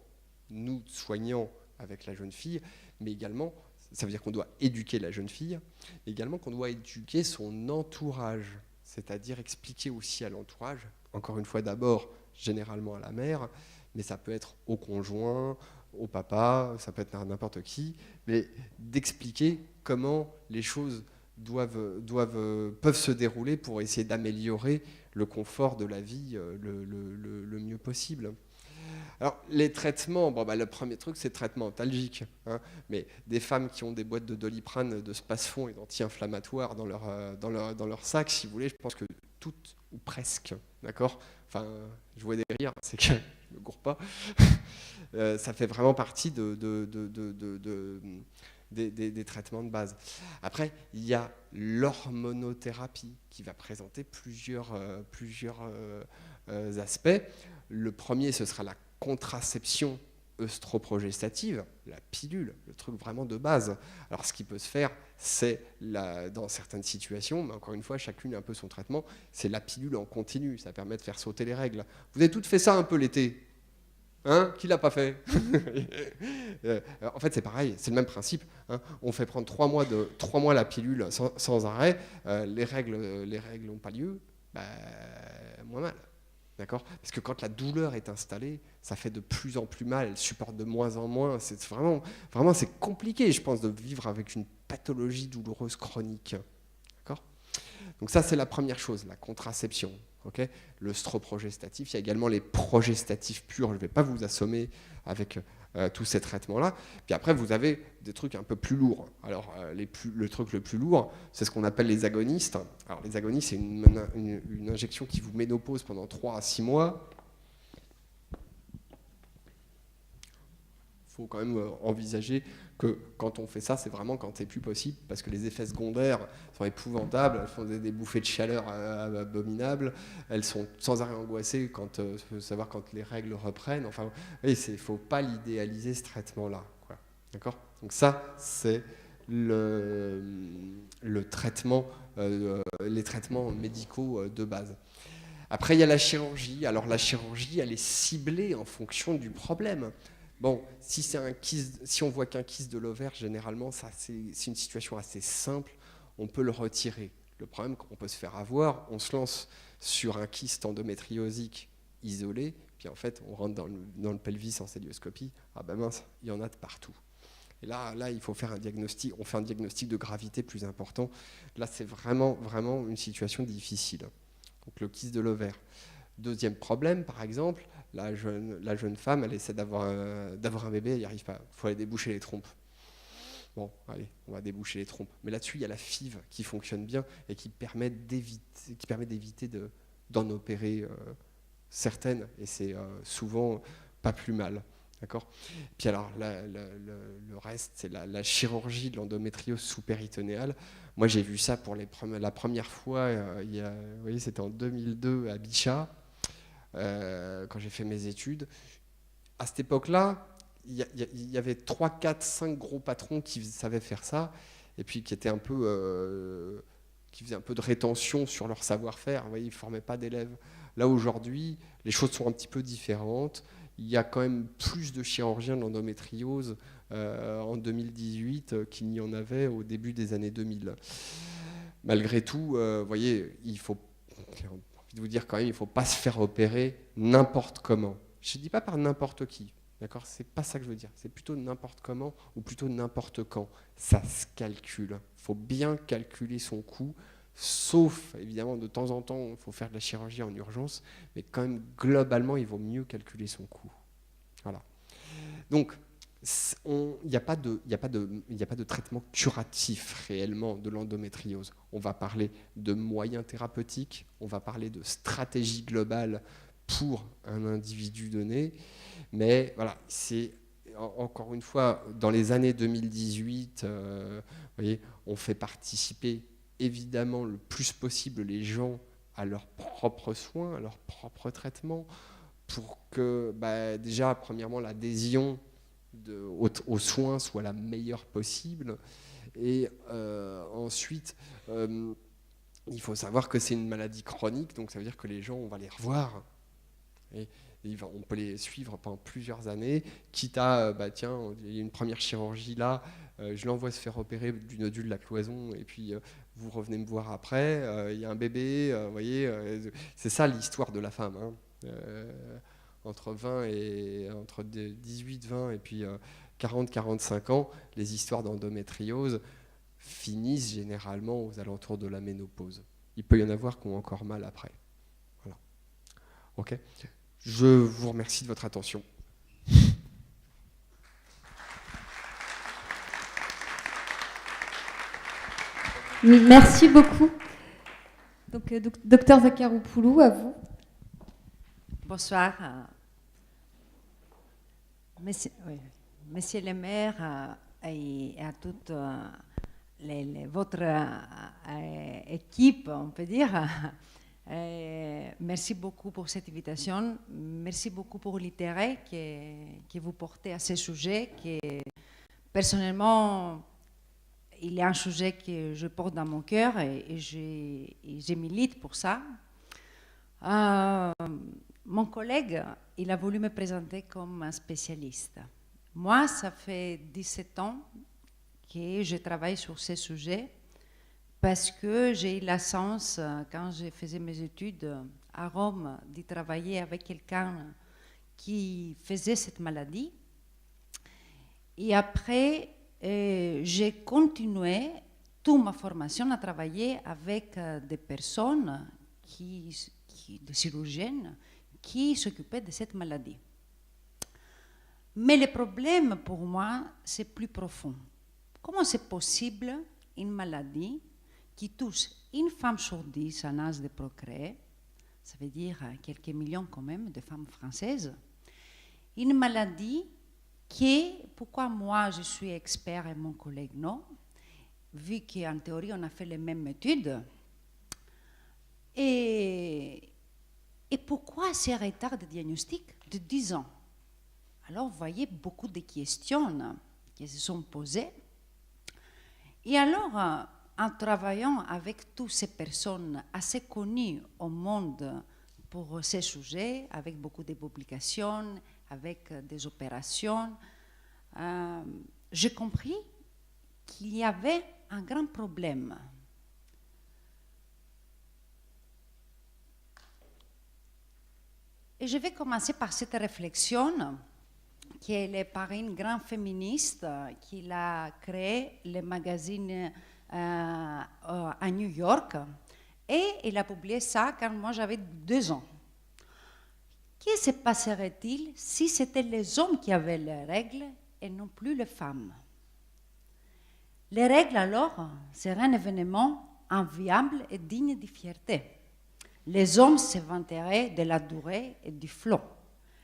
nous soignants avec la jeune fille, mais également, ça veut dire qu'on doit éduquer la jeune fille, mais également qu'on doit éduquer son entourage, c'est-à-dire expliquer aussi à l'entourage, encore une fois d'abord, généralement à la mère, mais ça peut être au conjoint, au papa, ça peut être à n'importe qui, mais d'expliquer comment les choses peuvent se dérouler pour essayer d'améliorer le confort de la vie le mieux possible. Alors, les traitements, le premier truc, c'est le traitement antalgique. Hein, mais des femmes qui ont des boîtes de Doliprane, de Spasfon et d'anti-inflammatoires dans leur sac, si vous voulez, je pense que toutes, ou presque, d'accord ? Enfin, je vois des rires, c'est que je ne me gourre pas. Ça fait vraiment partie des traitements de base. Après, il y a l'hormonothérapie qui va présenter plusieurs aspects. Le premier, ce sera la contraception œstroprogestative, la pilule, le truc vraiment de base. Alors, ce qui peut se faire, c'est dans certaines situations, mais encore une fois, chacune a un peu son traitement, c'est la pilule en continu. Ça permet de faire sauter les règles. Vous avez toutes fait ça un peu l'été ? Hein ? Qui l'a pas fait ? En fait, c'est pareil, c'est le même principe. Hein. On fait prendre 3 mois la pilule sans arrêt. Les règles n'ont pas lieu. Moins mal. D'accord ? Parce que quand la douleur est installée, ça fait de plus en plus mal. Elle supporte de moins en moins. C'est vraiment, c'est compliqué, je pense, de vivre avec une pathologie douloureuse chronique. D'accord ? Donc ça, c'est la première chose, la contraception. Okay, l'œstroprogestatif, il y a également les progestatifs purs, je ne vais pas vous assommer avec tous ces traitements-là. Puis après, vous avez des trucs un peu plus lourds. Alors, le truc le plus lourd, c'est ce qu'on appelle les agonistes. Alors, les agonistes, c'est une injection qui vous ménopause pendant 3 à 6 mois. Il faut quand même envisager que quand on fait ça, c'est vraiment quand c'est plus possible, parce que les effets secondaires sont épouvantables, elles font des bouffées de chaleur abominables, elles sont sans arrêt angoissées quand les règles reprennent. Enfin, il ne faut pas l'idéaliser, ce traitement-là. D'accord ? Donc ça, c'est le traitement, les traitements médicaux de base. Après, il y a la chirurgie. Alors la chirurgie, elle est ciblée en fonction du problème. Bon, si on voit qu'un kyste de l'ovaire, généralement, c'est une situation assez simple, on peut le retirer. Le problème qu'on peut se faire avoir, on se lance sur un kyste endométriosique isolé, puis en fait, on rentre dans le pelvis en célioscopie, mince, il y en a de partout. Et là, il faut faire un diagnostic, on fait un diagnostic de gravité plus important. Là, c'est vraiment une situation difficile. donc le kyste de l'ovaire. Deuxième problème, par exemple, la jeune femme, elle essaie d'avoir un bébé, elle n'y arrive pas. Il faut aller déboucher les trompes. Bon, allez, on va déboucher les trompes. Mais là-dessus, il y a la FIV qui fonctionne bien et qui permet d'éviter d'en opérer certaines. Et c'est souvent pas plus mal. D'accord. Puis alors, le reste, c'est la chirurgie de l'endométriose sous-péritonéale. Moi, j'ai vu ça pour la première fois, vous voyez, c'était en 2002 à Bichat, quand j'ai fait mes études. À cette époque-là, il y avait 3, 4, 5 gros patrons qui savaient faire ça, et puis qui étaient qui faisaient un peu de rétention sur leur savoir-faire. Vous voyez, ils ne formaient pas d'élèves. Là, aujourd'hui, les choses sont un petit peu différentes. Il y a quand même plus de chirurgiens de l'endométriose en 2018 qu'il n'y en avait au début des années 2000. Malgré tout, vous voyez, j'ai envie de vous dire quand même, il ne faut pas se faire opérer n'importe comment. Je ne dis pas par n'importe qui, d'accord ? C'est pas ça que je veux dire. C'est plutôt n'importe comment ou plutôt n'importe quand. Ça se calcule. Il faut bien calculer son coût. Sauf, évidemment, de temps en temps, il faut faire de la chirurgie en urgence, mais quand même, globalement, il vaut mieux calculer son coût. Voilà. Donc, il n'y a pas de traitement curatif réellement de l'endométriose. On va parler de moyens thérapeutiques, on va parler de stratégie globale pour un individu donné, mais voilà, c'est encore une fois, dans les années 2018, vous voyez, on fait participer évidemment le plus possible les gens à leurs propres soins, à leurs propres traitements, pour que déjà, premièrement, l'adhésion aux soins soit la meilleure possible. Et ensuite, il faut savoir que c'est une maladie chronique, donc ça veut dire que les gens, on va les revoir. Et on peut les suivre pendant plusieurs années, quitte à, tiens, il y a une première chirurgie là, je l'envoie se faire opérer du nodule de la cloison, et puis vous revenez me voir après, il y a un bébé, vous voyez, c'est ça l'histoire de la femme, hein. Entre 18, 20 et puis 40, 45 ans, les histoires d'endométriose finissent généralement aux alentours de la ménopause. Il peut y en avoir qui ont encore mal après. Voilà. Ok. Je vous remercie de votre attention. Merci beaucoup. Donc, docteur Zakharopoulou, à vous. Bonsoir. Monsieur le maire et à toute votre équipe, on peut dire. Merci beaucoup pour cette invitation. Merci beaucoup pour l'intérêt que vous portez à ce sujet. Personnellement, il est un sujet que je porte dans mon cœur et je milite pour ça. Mon collègue, il a voulu me présenter comme un spécialiste. Moi, ça fait 17 ans que je travaille sur ces sujets parce que j'ai eu la chance, quand je faisais mes études à Rome, de travailler avec quelqu'un qui faisait cette maladie. Et après, j'ai continué toute ma formation à travailler avec des personnes, des chirurgiennes, qui s'occupaient de cette maladie. Mais le problème pour moi, c'est plus profond. Comment c'est possible une maladie qui touche une femme sur 10 en âge de procréer, ça veut dire quelques millions quand même de femmes françaises, une maladie pourquoi moi je suis expert et mon collègue non, vu qu'en théorie on a fait les mêmes études, et pourquoi ces retards de diagnostic de 10 ans? Alors vous voyez beaucoup de questions qui se sont posées, et alors en travaillant avec toutes ces personnes assez connues au monde pour ces sujets, avec beaucoup de publications, avec des opérations, j'ai compris qu'il y avait un grand problème. Et je vais commencer par cette réflexion qui est par une grande féministe qui a créé le magazine à New York. Et il a publié ça quand moi j'avais 2 ans. Que se passerait-il si c'était les hommes qui avaient les règles et non plus les femmes? Les règles alors seraient un événement enviable et digne de fierté. Les hommes se vanteraient de la durée et du flot.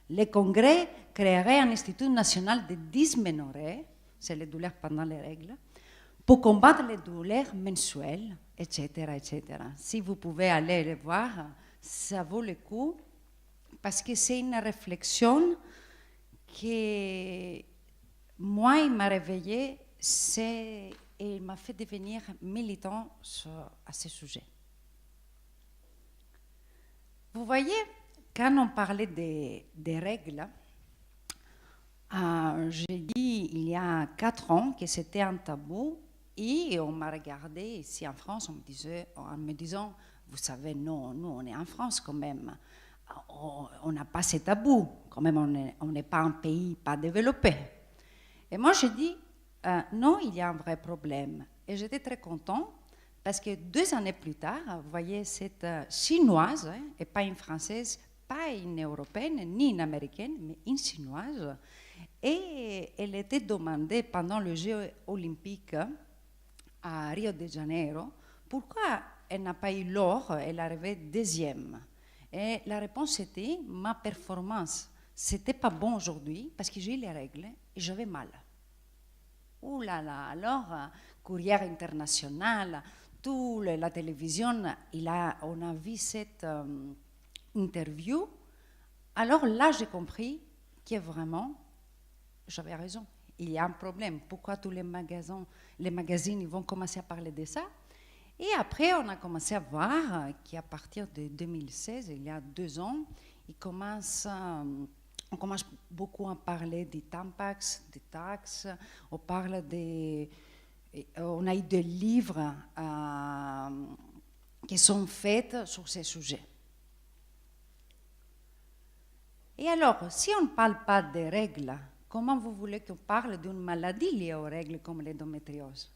Le Congrès créerait un institut national de dysménorrhée, c'est les douleurs pendant les règles, pour combattre les douleurs mensuelles, etc., etc. Si vous pouvez aller les voir, ça vaut le coup, parce que c'est une réflexion qui, moi, il m'a réveillée et il m'a fait devenir militant à ce sujet. Vous voyez, quand on parlait des règles, j'ai dit il y a 4 ans que c'était un tabou et on m'a regardé ici en France en me disant, vous savez, non, nous on est en France quand même, on n'a pas ce tabou, quand même on n'est pas un pays pas développé. Et moi j'ai dit, non, il y a un vrai problème. Et j'étais très content parce que 2 années plus tard, vous voyez, cette chinoise, et pas une française, pas une européenne, ni une américaine, mais une chinoise, et elle était demandée pendant le Jeux olympiques à Rio de Janeiro, pourquoi elle n'a pas eu l'or, elle arrivait 2e. Et la réponse était, ma performance, c'était pas bon aujourd'hui parce que j'ai eu les règles et j'avais mal. Ouh là là, alors, Courrier International, toute la télévision, on a vu cette interview. Alors là, j'ai compris que vraiment, j'avais raison. Il y a un problème. Pourquoi tous les magazines ils vont commencer à parler de ça? Et après, on a commencé à voir qu'à partir de 2016, il y a 2 ans, on commence beaucoup à parler des tampax, des taxes. On a eu des livres qui sont faits sur ces sujets. Et alors, si on ne parle pas des règles, comment vous voulez qu'on parle d'une maladie liée aux règles comme l'endométriose?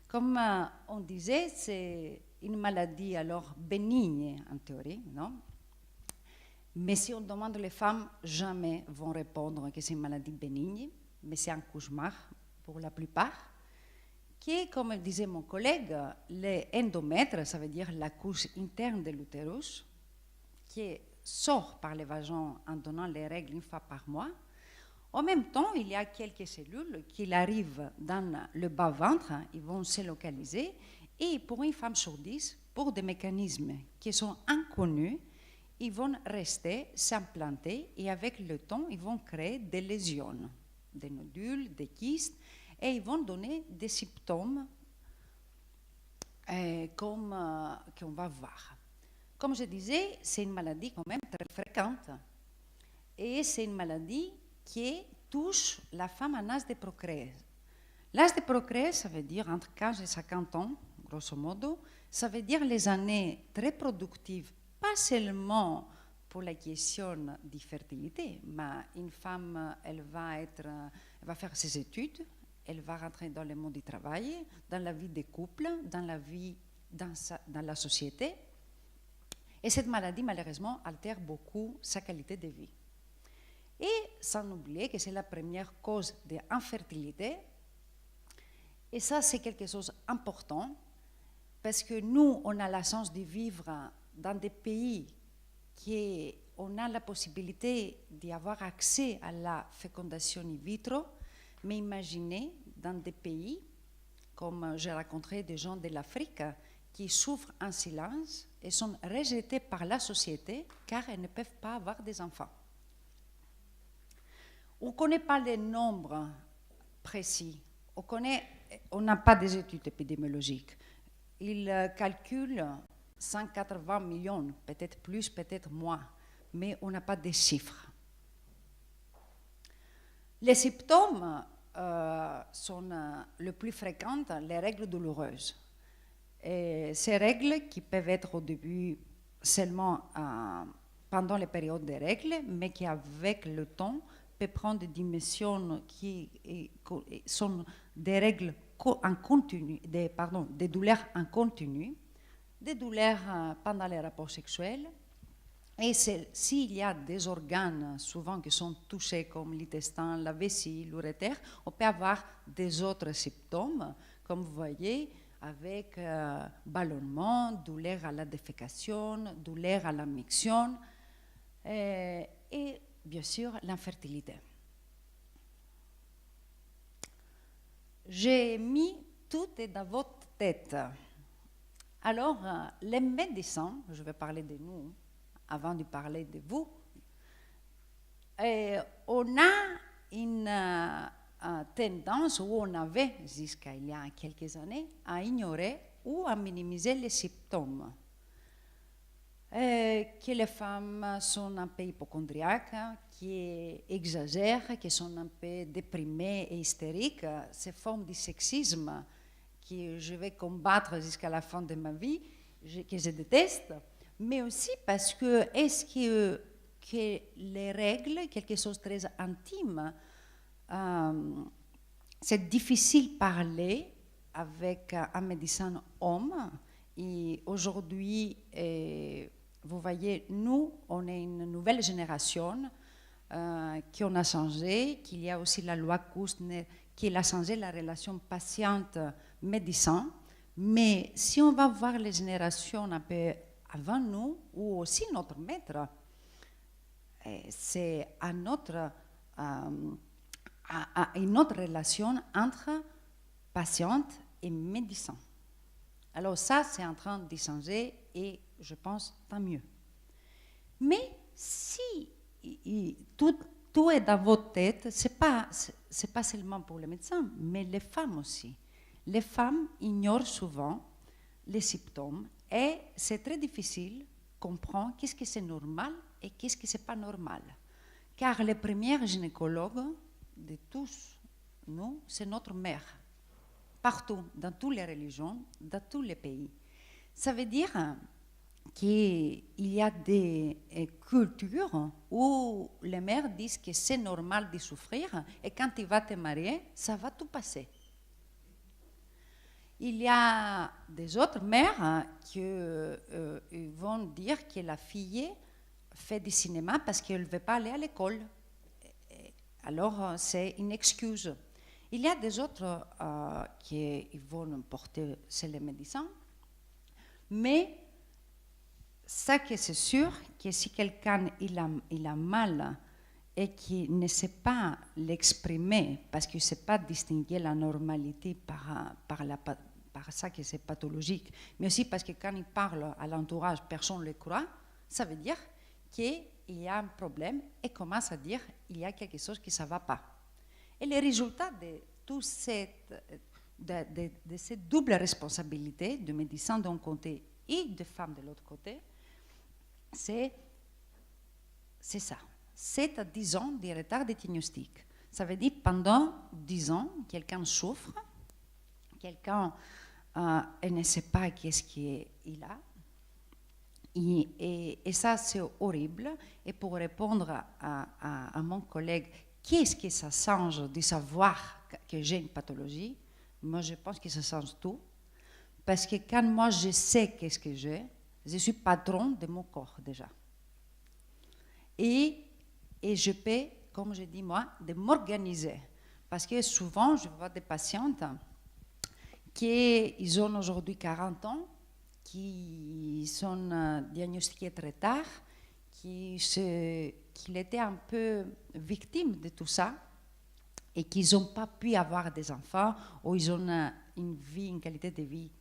Comme on disait, c'est une maladie alors bénigne en théorie, non? Mais si on demande les femmes, jamais vont répondre que c'est une maladie bénigne, mais c'est un cauchemar pour la plupart, qui est, comme disait mon collègue, l'endomètre, ça veut dire la couche interne de l'utérus, qui sort par les vagins en donnant les règles 1 fois par mois. En même temps, il y a quelques cellules qui arrivent dans le bas-ventre, ils vont se localiser, et pour une femme sur 10, pour des mécanismes qui sont inconnus, ils vont rester, s'implanter, et avec le temps, ils vont créer des lésions, des nodules, des kystes, et ils vont donner des symptômes comme qu'on va voir. Comme je disais, c'est une maladie quand même très fréquente, et c'est une maladie qui touche la femme en âge de procréer. L'âge de procréer, ça veut dire entre 15 et 50 ans, grosso modo, ça veut dire les années très productives, pas seulement pour la question de fertilité, mais une femme, elle va faire ses études, elle va rentrer dans le monde du travail, dans la vie des couples, dans la société. Et cette maladie, malheureusement, altère beaucoup sa qualité de vie. Et sans oublier que c'est la première cause d'infertilité. Et ça, c'est quelque chose d'important, parce que nous, on a la chance de vivre dans des pays qui on a la possibilité d'y avoir accès à la fécondation in vitro, mais imaginez dans des pays, comme j'ai rencontré des gens de l'Afrique, qui souffrent en silence et sont rejetés par la société car elles ne peuvent pas avoir des enfants. On ne connaît pas les nombres précis, on n'a pas des études épidémiologiques. Ils calculent 180 millions, peut-être plus, peut-être moins, mais on n'a pas de chiffres. Les symptômes sont le plus fréquents, les règles douloureuses. Et ces règles qui peuvent être au début seulement pendant les périodes des règles, mais qui avec le temps peut prendre des dimensions qui sont des règles en continu, des douleurs en continu, des douleurs pendant les rapports sexuels. Et s'il y a des organes souvent qui sont touchés, comme l'intestin, la vessie, l'urétère, on peut avoir des autres symptômes, comme vous voyez, avec ballonnement, douleur à la défécation, douleur à la miction, et bien sûr l'infertilité. J'ai mis tout est dans votre tête. Alors, les médecins, je vais parler de nous avant de parler de vous, on a une tendance, ou on avait jusqu'à il y a quelques années, à ignorer ou à minimiser les symptômes. Que les femmes sont un peu hypochondriaques, qui exagèrent, qui sont un peu déprimées et hystériques, ces formes de sexisme que je vais combattre jusqu'à la fin de ma vie, que je déteste, mais aussi parce que est-ce que les règles, quelque chose de très intime, c'est difficile de parler avec un médecin homme. Et aujourd'hui, vous voyez, nous, on est une nouvelle génération qui on a changé, qu'il y a aussi la loi Kustner qui a changé la relation patient-médecin. Mais si on va voir les générations un peu avant nous, ou aussi notre maître, c'est une autre relation entre patiente et médecin. Alors ça, c'est en train de changer et je pense tant mieux. Mais si tout est dans votre tête, c'est pas seulement pour les médecins, mais les femmes aussi. Les femmes ignorent souvent les symptômes et c'est très difficile de comprendre qu'est-ce que c'est normal et qu'est-ce que c'est pas normal. Car les premières gynécologues de tous nous, c'est notre mère. Partout, dans toutes les religions, dans tous les pays. Ça veut dire qu'il y a des cultures où les mères disent que c'est normal de souffrir et quand tu vas te marier, ça va tout passer. Il y a des autres mères qui vont dire que la fille fait du cinéma parce qu'elle ne veut pas aller à l'école. Alors, c'est une excuse. Il y a des autres qui vont porter chez les médecins, mais ça que c'est sûr, que si quelqu'un il a mal et qui ne sait pas l'exprimer, parce qu'il ne sait pas distinguer la normalité par ça que c'est pathologique, mais aussi parce que quand il parle à l'entourage, personne ne le croit, ça veut dire qu'il y a un problème et commence à dire qu'il y a quelque chose qui ne va pas. Et le résultat de toute cette double responsabilité de médecins d'un côté et de femmes de l'autre côté, c'est ça. 7 à 10 ans de retard de diagnostic. Ça veut dire pendant 10 ans, quelqu'un souffre, quelqu'un ne sait pas qu'est-ce qu'il a. Et ça, c'est horrible. Et pour répondre à mon collègue, qu'est-ce que ça change de savoir que j'ai une pathologie? Moi, je pense que ça change tout. Parce que quand moi, je sais qu'est-ce que j'ai, je suis patron de mon corps déjà. Et je peux, comme je dis moi, de m'organiser. Parce que souvent, je vois des patientes qui ont aujourd'hui 40 ans, qui sont diagnostiquées très tard, qui étaient un peu victimes de tout ça et qui n'ont pas pu avoir des enfants ou ils ont une qualité de vie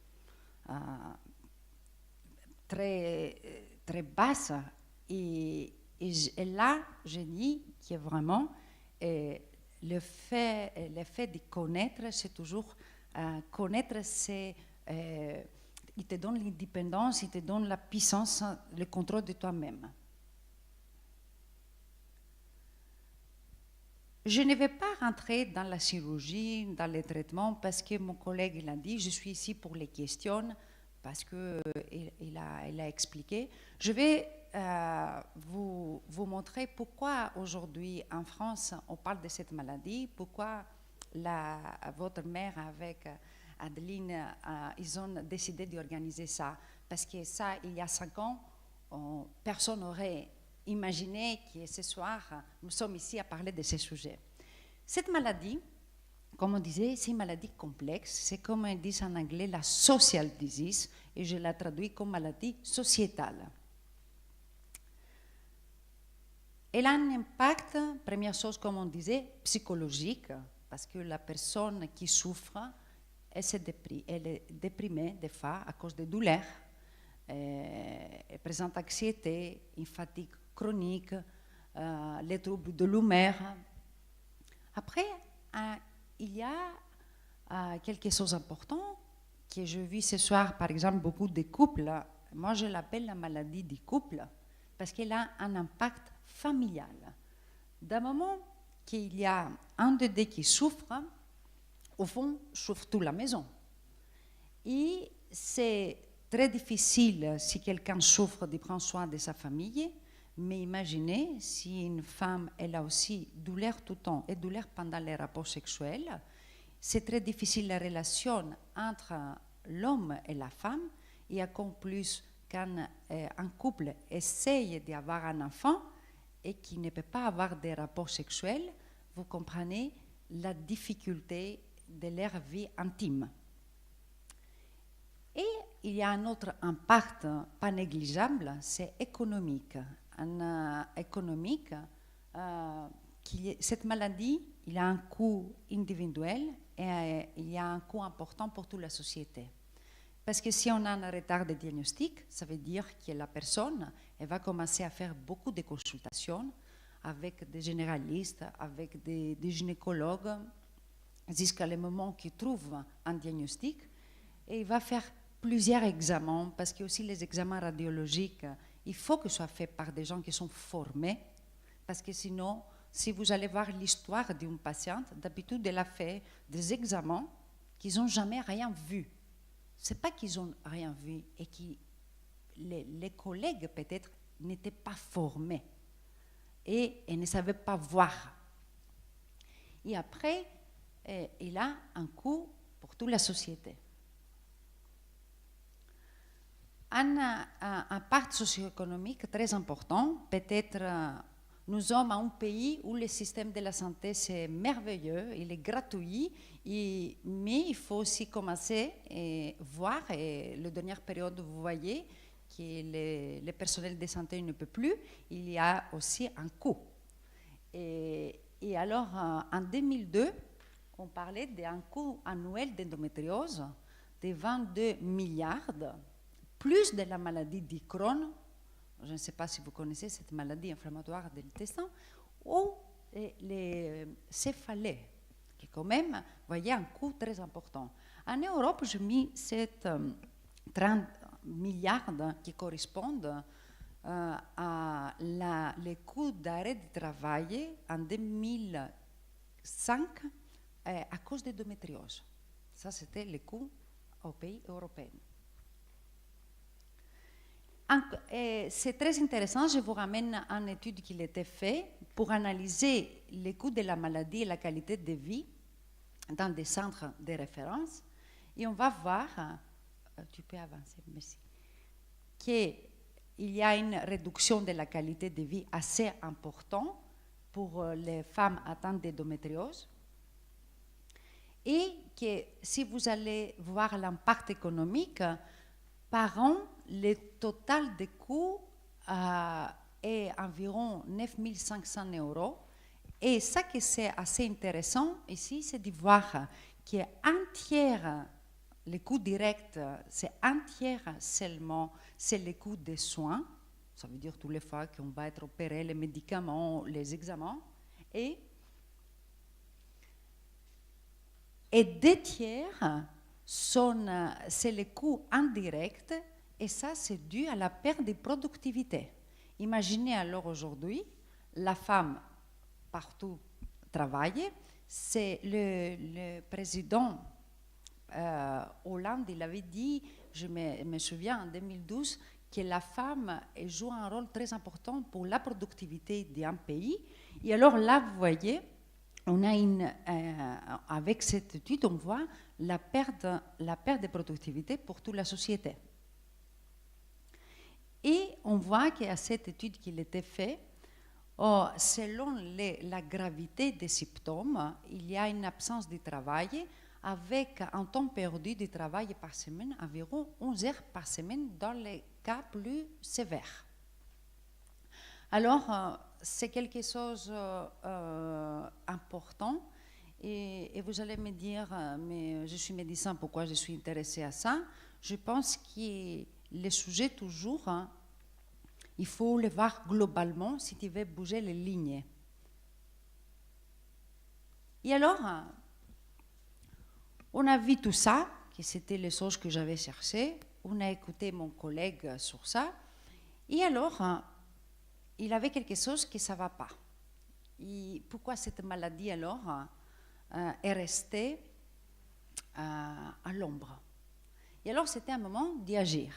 très, très basse. Et là, je dis que vraiment, le fait de connaître, c'est toujours connaître, c'est il te donne l'indépendance, il te donne la puissance, le contrôle de toi-même. Je ne vais pas rentrer dans la chirurgie, dans les traitements, parce que mon collègue l'a dit, je suis ici pour les questions, parce qu'il a expliqué. Je vais vous montrer pourquoi aujourd'hui en France on parle de cette maladie, pourquoi votre mère avec Adeline, ils ont décidé d'organiser ça. Parce que ça, il y a 5 ans, personne n'aurait imaginé que ce soir, nous sommes ici à parler de ces sujets. Cette maladie, comme on disait, c'est une maladie complexe. C'est comme ils disent en anglais, la social disease, et je la traduis comme maladie sociétale. Elle a un impact, première chose, comme on disait, psychologique, parce que la personne qui souffre, elle est déprimée des fois à cause des douleurs, elle présente anxiété, une fatigue chronique, les troubles de l'humeur. Après, il y a quelque chose d'important que je vis ce soir, par exemple, beaucoup de couples. Moi, je l'appelle la maladie du couple, parce qu'elle a un impact familial. D'un moment qu'il y a un des deux qui souffre, au fond, souffre toute la maison. Et c'est très difficile, si quelqu'un souffre, de prendre soin de sa famille, mais imaginez si une femme, elle a aussi douleur tout le temps et douleur pendant les rapports sexuels, c'est très difficile la relation entre l'homme et la femme, et encore plus quand un couple essaye d'avoir un enfant et qui ne peut pas avoir des rapports sexuels, vous comprenez la difficulté de leur vie intime. Et il y a un autre impact pas négligeable, c'est économique. Cette maladie, il a un coût individuel et il y a un coût important pour toute la société. Parce que si on a un retard de diagnostic, ça veut dire que la personne elle va commencer à faire beaucoup de consultations avec des généralistes, avec des gynécologues, jusqu'à le moment qu'il trouve un diagnostic. Et il va faire plusieurs examens, parce que aussi les examens radiologiques, il faut que ce soit fait par des gens qui sont formés, parce que sinon, si vous allez voir l'histoire d'une patiente, d'habitude, elle a fait des examens qu'ils n'ont jamais rien vu. Ce n'est pas qu'ils n'ont rien vu et que les collègues, peut-être, n'étaient pas formés et ne savaient pas voir. Et après, il a un coût pour toute la société. Un impact socio-économique très important, peut-être nous sommes un pays où le système de la santé c'est merveilleux, il est gratuit, mais il faut aussi commencer à voir, et la dernière période vous voyez que le personnel de santé ne peut plus, il y a aussi un coût. Et alors en 2002, on parlait d'un coût annuel d'endométriose de 22 milliards, plus de la maladie de Crohn, je ne sais pas si vous connaissez cette maladie inflammatoire de l'intestin, ou les céphalées, qui quand même, vous voyez, un coût très important. En Europe, j'ai mis 30 milliards qui correspondent à les coûts d'arrêt de travail en 2005 à cause de l'endométriose. Ça, c'était les coûts aux pays européens. C'est très intéressant, je vous ramène à une étude qui a été faite pour analyser les coûts de la maladie et la qualité de vie dans des centres de référence. Et on va voir, tu peux avancer, merci, qu'il y a une réduction de la qualité de vie assez importante pour les femmes atteintes d'endométriose. Et que si vous allez voir l'impact économique, par an, le total des coûts est environ 9 500 €. Et ça qui c'est assez intéressant ici, c'est de voir qu'un tiers, les coûts directs, c'est un tiers seulement, c'est les coûts des soins. Ça veut dire tous les fois qu'on va être opéré, les médicaments, les examens. Et 2 tiers, c'est les coûts indirects, et ça, c'est dû à la perte de productivité. Imaginez alors aujourd'hui, la femme partout travaille. C'est le président Hollande, il avait dit, je me souviens en 2012, que la femme joue un rôle très important pour la productivité d'un pays. Et alors là, vous voyez, avec cette étude, on voit la perte de productivité pour toute la société. Et on voit qu'à cette étude qui était faite, selon la gravité des symptômes, il y a une absence de travail avec un temps perdu de travail par semaine, environ 11 heures par semaine dans les cas plus sévères. Alors, c'est quelque chose d'important. Et vous allez me dire, mais je suis médecin, pourquoi je suis intéressée à ça? Je pense que les sujets, toujours, il faut les voir globalement si tu veux bouger les lignes. Et alors, on a vu tout ça, que c'était les choses que j'avais cherchées. On a écouté mon collègue sur ça. Et alors, il avait quelque chose qui ne va pas. Et pourquoi cette maladie, alors, est restée à l'ombre? Et alors, c'était un moment d'y agir.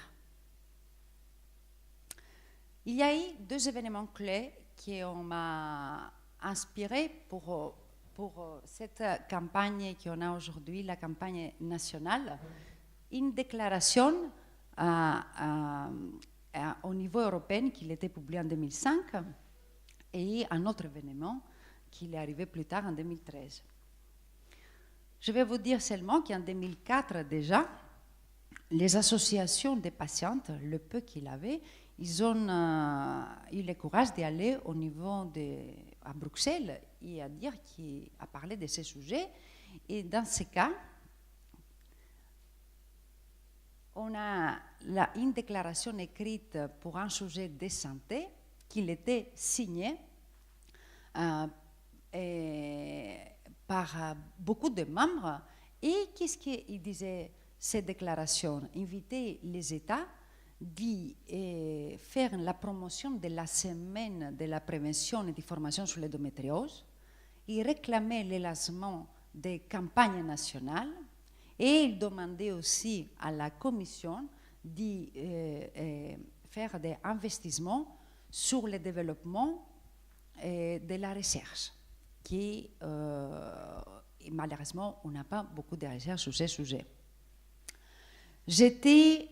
Il y a eu 2 événements clés qui m'a inspiré pour cette campagne qu'on a aujourd'hui, la campagne nationale. Une déclaration au niveau européen qui était publiée en 2005 et un autre événement qui est arrivé plus tard en 2013. Je vais vous dire seulement qu'en 2004 déjà, les associations des patientes, le peu qu'il avait, ils ont eu le courage d'aller au niveau à Bruxelles et à parler de ces sujets. Et dans ce cas, on a une déclaration écrite pour un sujet de santé qui était signée par beaucoup de membres. Et qu'est-ce qu'il disait cette déclaration? Inviter les États de faire la promotion de la semaine de la prévention et de formation sur l'endométriose, et réclamer le lancement des campagnes nationales, et il demandait aussi à la Commission de faire des investissements sur le développement de la recherche, qui malheureusement on n'a pas beaucoup de recherche sur ces sujets. J'étais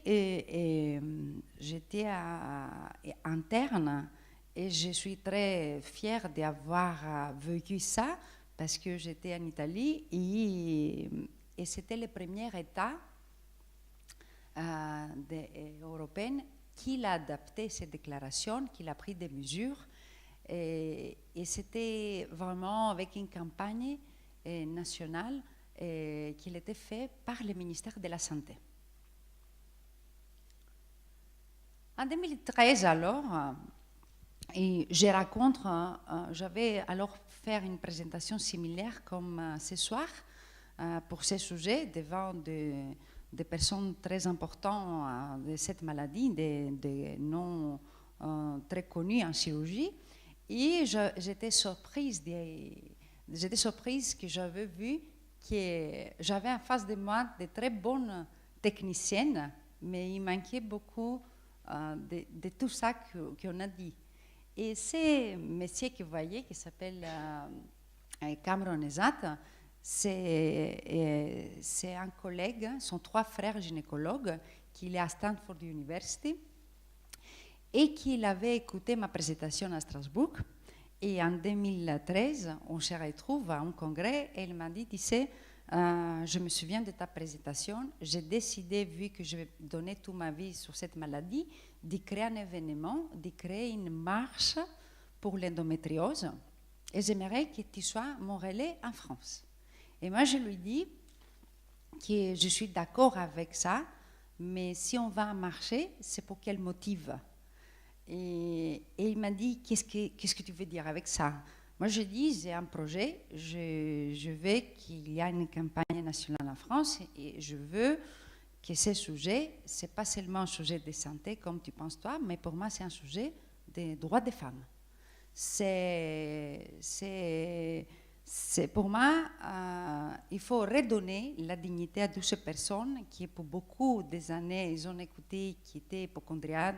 interne et je suis très fière d'avoir vécu ça parce que j'étais en Italie et c'était le premier État européen qui a adapté cette déclaration, qui a pris des mesures et c'était vraiment avec une campagne nationale qui était faite par le ministère de la Santé. En 2013, alors, j'avais alors fait une présentation similaire comme ce soir pour ce sujet devant des personnes très importantes de cette maladie, des noms très connus en chirurgie. Et j'étais surprise que j'avais vu que j'avais en face de moi de très bonnes techniciennes, mais il manquait beaucoup de tout ça qu'on a dit. Et ce monsieur que vous voyez, qui s'appelle Cameron Ezat, c'est un collègue, sont 3 frères gynécologues, qui est à Stanford University, et qui avait écouté ma présentation à Strasbourg. Et en 2013, on se retrouve à un congrès, et il m'a dit, tu sais, je me souviens de ta présentation, j'ai décidé, vu que je vais donner toute ma vie sur cette maladie, de créer un événement, de créer une marche pour l'endométriose, et j'aimerais que tu sois mon relais en France. Et moi, je lui dis que je suis d'accord avec ça, mais si on va marcher, c'est pour quel motif? Et il m'a dit, qu'est-ce que tu veux dire avec ça? Moi, je dis, j'ai un projet, je veux qu'il y ait une campagne nationale en France et je veux que ce sujet, ce n'est pas seulement un sujet de santé comme tu penses toi, mais pour moi, c'est un sujet des droits des femmes. Pour moi, il faut redonner la dignité à toutes ces personnes qui, pour beaucoup des années, ils ont écouté, qui étaient hypochondriaques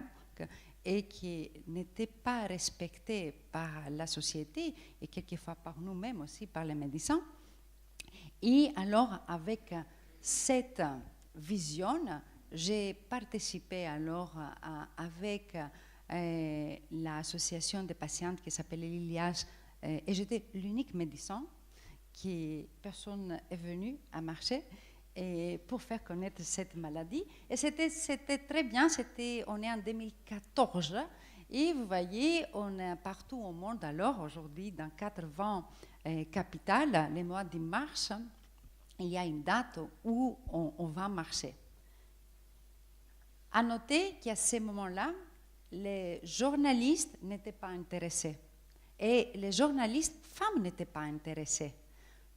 et qui n'était pas respecté par la société et quelquefois par nous-mêmes aussi, par les médecins. Et alors, avec cette vision, j'ai participé alors avec l'association des patientes qui s'appelait l'ILIAS, et j'étais l'unique médecin qui personne est venu à marcher et pour faire connaître cette maladie. Et c'était très bien, on est en 2014 et vous voyez, on est partout au monde alors, aujourd'hui dans 80 capitales, les mois de mars, il y a une date où on va marcher. À noter qu'à ce moment-là, les journalistes n'étaient pas intéressés et les journalistes femmes n'étaient pas intéressés.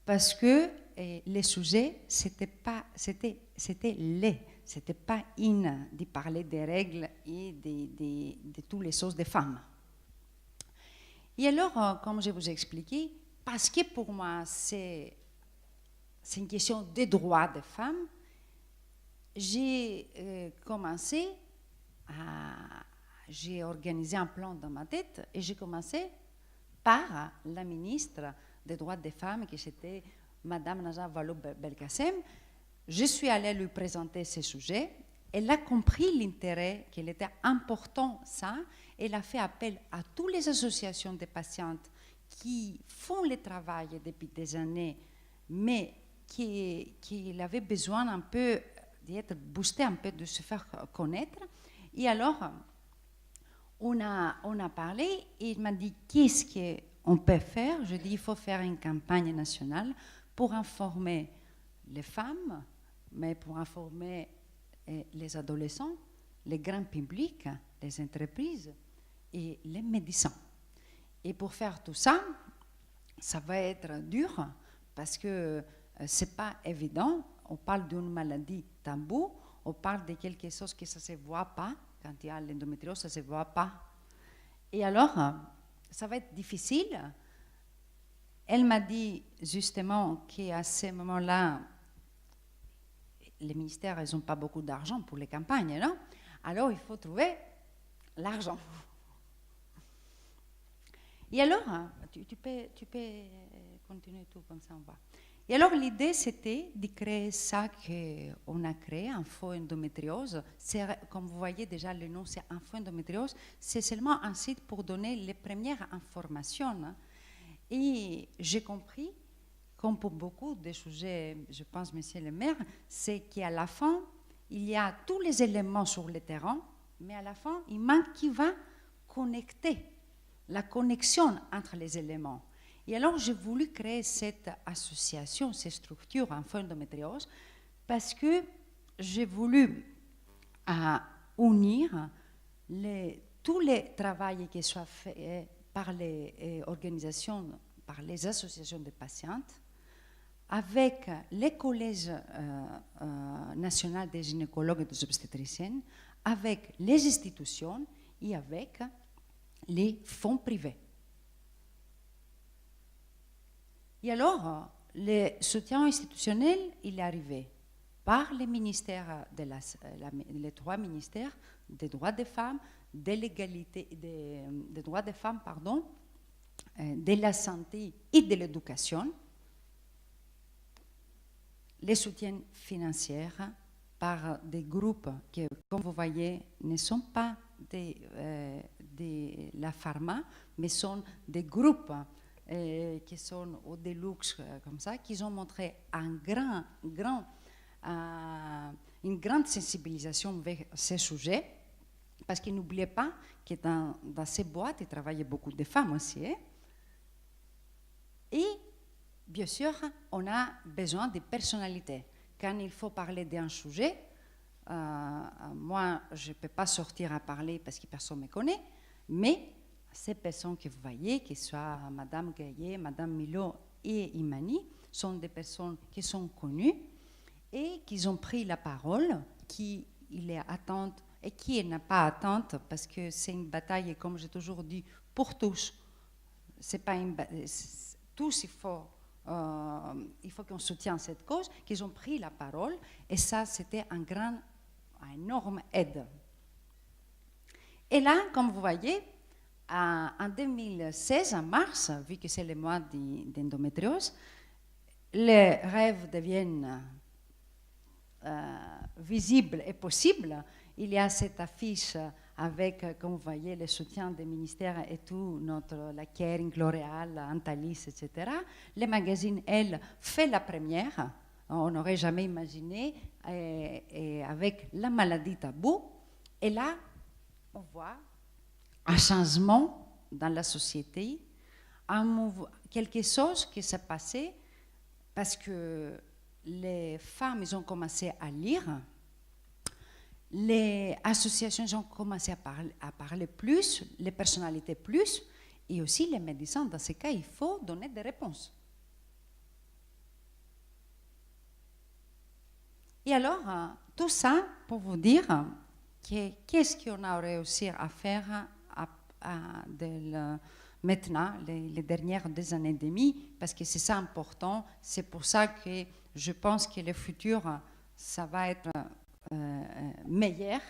Parce que les sujets, c'était laid, c'était pas in de parler des règles et de toutes les choses des femmes. Et alors, comme je vous ai expliqué, parce que pour moi, c'est une question des droits des femmes, j'ai j'ai organisé un plan dans ma tête et j'ai commencé par la ministre des droits des femmes, qui était Madame Najat Vallaud-Belkacem. Je suis allée lui présenter ce sujet. Elle a compris l'intérêt, qu'il était important ça. Elle a fait appel à toutes les associations de patientes qui font le travail depuis des années, mais qui avaient besoin un peu d'être boostées, un peu de se faire connaître. Et alors, on a parlé et il m'a dit qu'est-ce qu'on peut faire. Je dis il faut faire une campagne nationale pour informer les femmes, mais pour informer les adolescents, les grands publics, les entreprises et les médecins. Et pour faire tout ça, ça va être dur parce que ce n'est pas évident. On parle d'une maladie tabou, on parle de quelque chose que ça ne se voit pas. Quand il y a l'endométriose, ça ne se voit pas. Et alors, ça va être difficile. Elle m'a dit justement qu'à ce moment-là, les ministères, ils n'ont pas beaucoup d'argent pour les campagnes, non? Alors, il faut trouver l'argent. Et alors, tu peux continuer tout comme ça, on va. Et alors, l'idée, c'était de créer ça qu'on a créé, Info Endométriose. Comme vous voyez déjà, le nom, c'est Info Endométriose. C'est seulement un site pour donner les premières informations. Et j'ai compris, comme pour beaucoup de sujets, je pense, monsieur le maire, c'est qu'à la fin, il y a tous les éléments sur le terrain, mais à la fin, il manque qui va connecter, la connexion entre les éléments. Et alors, j'ai voulu créer cette association, cette structure Info Endométriose, parce que j'ai voulu unir tous les travaux qui soient faits par les organisations, par les associations de patientes, avec les collèges nationaux des gynécologues et des obstétriciennes, avec les institutions et avec les fonds privés. Et alors, le soutien institutionnel, il est arrivé par les ministères, les trois ministères des droits des femmes, de l'égalité, des droits des femmes, pardon, de la santé et de l'éducation, les soutiens financiers par des groupes qui, comme vous voyez, ne sont pas de la pharma, mais sont des groupes qui sont au Deluxe, comme ça, qui ont montré une grande sensibilisation vers ces sujets, parce qu'ils n'oubliaient pas que dans ces boîtes, il travaillait beaucoup de femmes aussi. Et bien sûr, on a besoin de personnalités. Quand il faut parler d'un sujet, moi, je ne peux pas sortir à parler parce que personne ne me connaît, mais ces personnes que vous voyez, que ce soit Mme Gaillet, Mme Milo et Imani, sont des personnes qui sont connues et qui ont pris la parole, qui il est attente et qui n'a pas attente, parce que c'est une bataille, comme j'ai toujours dit, pour tous. C'est pas tous, il faut qu'on soutienne cette cause, qu'ils ont pris la parole, et ça, c'était une énorme aide. Et là, comme vous voyez, en 2016, en mars, vu que c'est le mois d'endométriose, les rêves deviennent visibles et possibles. Il y a cette affiche avec, comme vous voyez, le soutien des ministères et tout, la Kering, L'Oréal, Antalis, etc. Le magazine, elle, fait la première. On n'aurait jamais imaginé, et avec la maladie taboue. Et là, on voit un changement dans la société, quelque chose qui s'est passé parce que les femmes ils ont commencé à lire, les associations ont commencé à parler plus, les personnalités plus, et aussi les médecins. Dans ces cas, il faut donner des réponses. Et alors, tout ça pour vous dire qu'est-ce qu'on a réussi à faire maintenant, les dernières 2 années et demie, parce que c'est ça important. C'est pour ça que je pense que le futur, ça va être meilleur.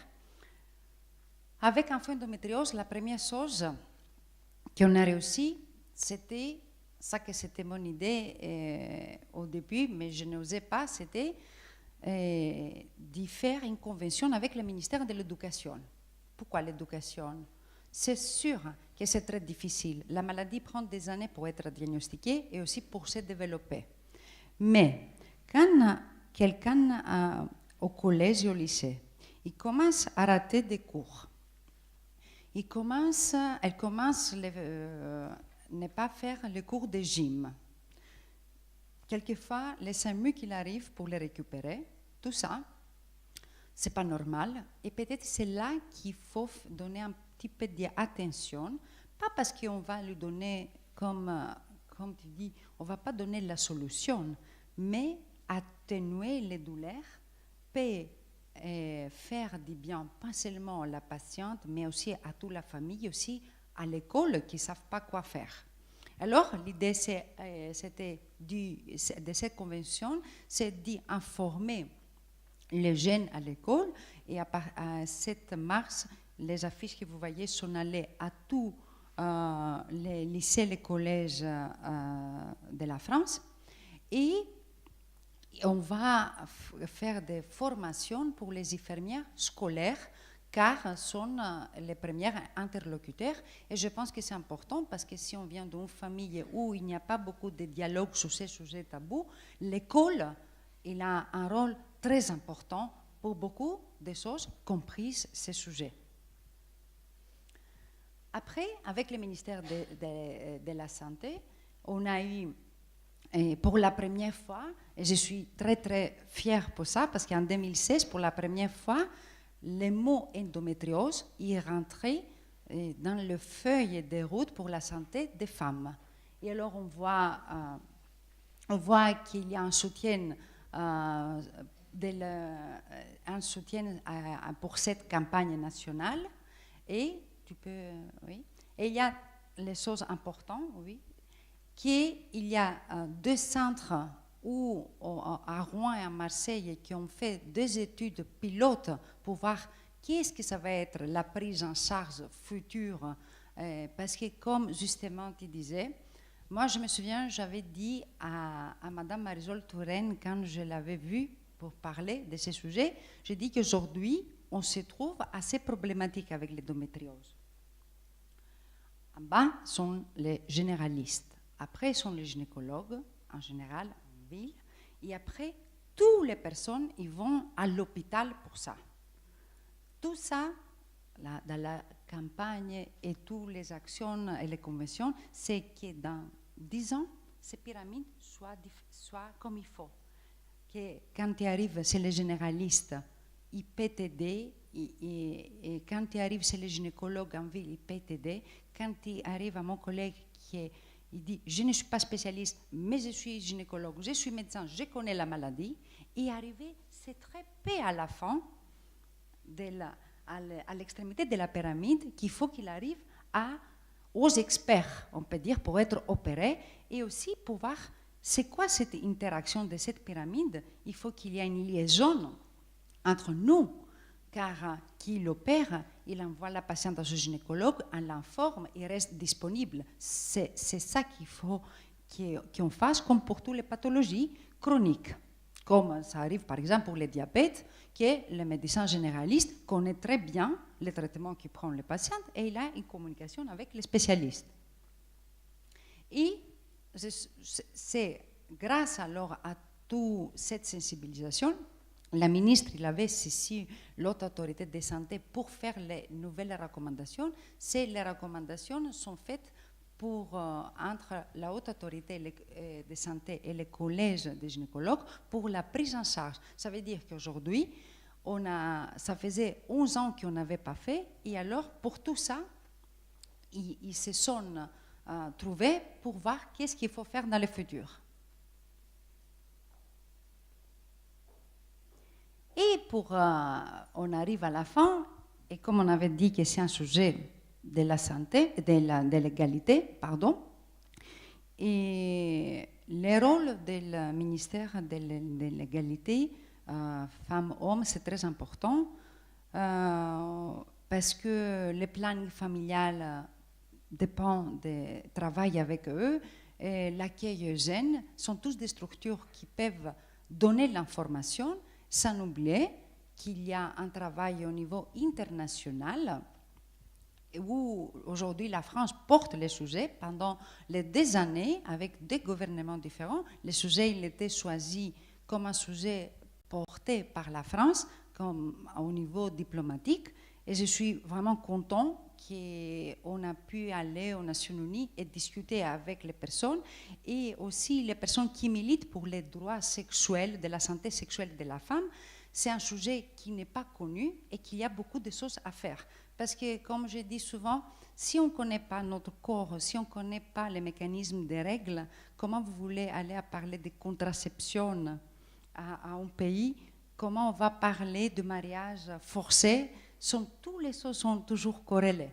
Avec un endométriose, la première chose qu'on a réussi, c'était ça que c'était mon idée au début, mais je n'osais pas, c'était de faire une convention avec le ministère de l'Éducation. Pourquoi l'éducation? C'est sûr que c'est très difficile. La maladie prend des années pour être diagnostiquée et aussi pour se développer. Mais quand quelqu'un au collège et au lycée, il commence à rater des cours, elle commence à ne pas faire les cours de gym. Quelquefois, les SAMU qu'il arrive pour les récupérer, tout ça, c'est pas normal. Et peut-être c'est là qu'il faut donner un petit peu d'attention, pas parce qu'on va lui donner, comme tu dis, on va pas donner la solution, mais atténuer les douleurs, peut faire du bien, pas seulement à la patiente, mais aussi à toute la famille, aussi à l'école qui ne savent pas quoi faire. Alors, l'idée c'était de cette convention, c'est d'informer les jeunes à l'école. Et à 7 mars, les affiches que vous voyez sont allées à tous les lycées, les collèges de la France. Et on va faire des formations pour les infirmières scolaires, car sont les premiers interlocuteurs. Et je pense que c'est important parce que si on vient d'une famille où il n'y a pas beaucoup de dialogue sur ces sujets tabous, l'école il a un rôle très important pour beaucoup de choses, compris ces sujets. Après, avec le ministère de la Santé, on a eu, pour la première fois, et je suis très très fière pour ça, parce qu'en 2016, pour la première fois, le mot endométriose est rentré dans le feuille de route pour la santé des femmes. Et alors on voit qu'il y a un soutien, pour cette campagne nationale. Et oui. Et il y a les choses importantes, oui, qu'il y a 2 centres à Rouen et à Marseille qui ont fait 2 études pilotes pour voir qu'est-ce que ça va être la prise en charge future. Parce que comme justement tu disais, moi je me souviens, j'avais dit à Madame Marisol Touraine, quand je l'avais vue pour parler de ces sujets, j'ai dit qu'aujourd'hui on se trouve assez problématique avec l'endométriose. En bas sont les généralistes, après sont les gynécologues en général, ville, et après, toutes les personnes ils vont à l'hôpital pour ça. Tout ça, dans la campagne et toutes les actions et les conventions, c'est que dans 10 ans, ces pyramides soient comme il faut. Que quand tu arrives chez les généralistes, ils peuvent t'aider, et quand tu arrives chez les gynécologues en ville, ils peuvent t'aider. Quand tu arrives à mon collègue il dit « Je ne suis pas spécialiste, mais je suis gynécologue, je suis médecin, je connais la maladie », et arriver, c'est très peu à la fin, à l'extrémité de la pyramide, qu'il faut qu'il arrive aux experts, on peut dire, pour être opéré, et aussi pour voir c'est quoi cette interaction de cette pyramide. Il faut qu'il y ait une liaison entre nous, car qui l'opère, il envoie la patiente à ce gynécologue, on l'informe, il reste disponible. C'est ça qu'il faut qu'on fasse, comme pour toutes les pathologies chroniques. Comme ça arrive par exemple pour le diabète, que le médecin généraliste connaît très bien les traitements qu'il prend le patient et il a une communication avec les spécialistes. Et c'est grâce alors à toute cette sensibilisation, la ministre il avait saisi l'Haute Autorité de Santé pour faire les nouvelles recommandations. Les recommandations sont faites entre la Haute Autorité de Santé et le Collège des gynécologues pour la prise en charge. Ça veut dire qu'aujourd'hui, ça faisait 11 ans qu'on n'avait pas fait, et alors pour tout ça, ils se sont trouvés pour voir qu'est-ce qu'il faut faire dans le futur. Et on arrive à la fin, et comme on avait dit que c'est un sujet de la santé, de l'égalité, pardon, et le rôle du ministère de l'égalité femmes-hommes, c'est très important parce que le planning familial dépend du travail avec eux, et l'accueil jeune sont tous des structures qui peuvent donner l'information sans oublier qu'il y a un travail au niveau international où aujourd'hui la France porte le sujet pendant les 2 années avec des gouvernements différents. Le sujet il était choisi comme un sujet porté par la France comme au niveau diplomatique et je suis vraiment content qu'on a pu aller aux Nations Unies et discuter avec les personnes et aussi les personnes qui militent pour les droits sexuels, de la santé sexuelle de la femme. C'est un sujet qui n'est pas connu et qu'il y a beaucoup de choses à faire. Parce que, comme je dis souvent, si on ne connaît pas notre corps, si on ne connaît pas les mécanismes des règles, comment vous voulez aller à parler de contraception à un pays? Comment on va parler de mariage forcé? Toutes les choses sont toujours corrélées.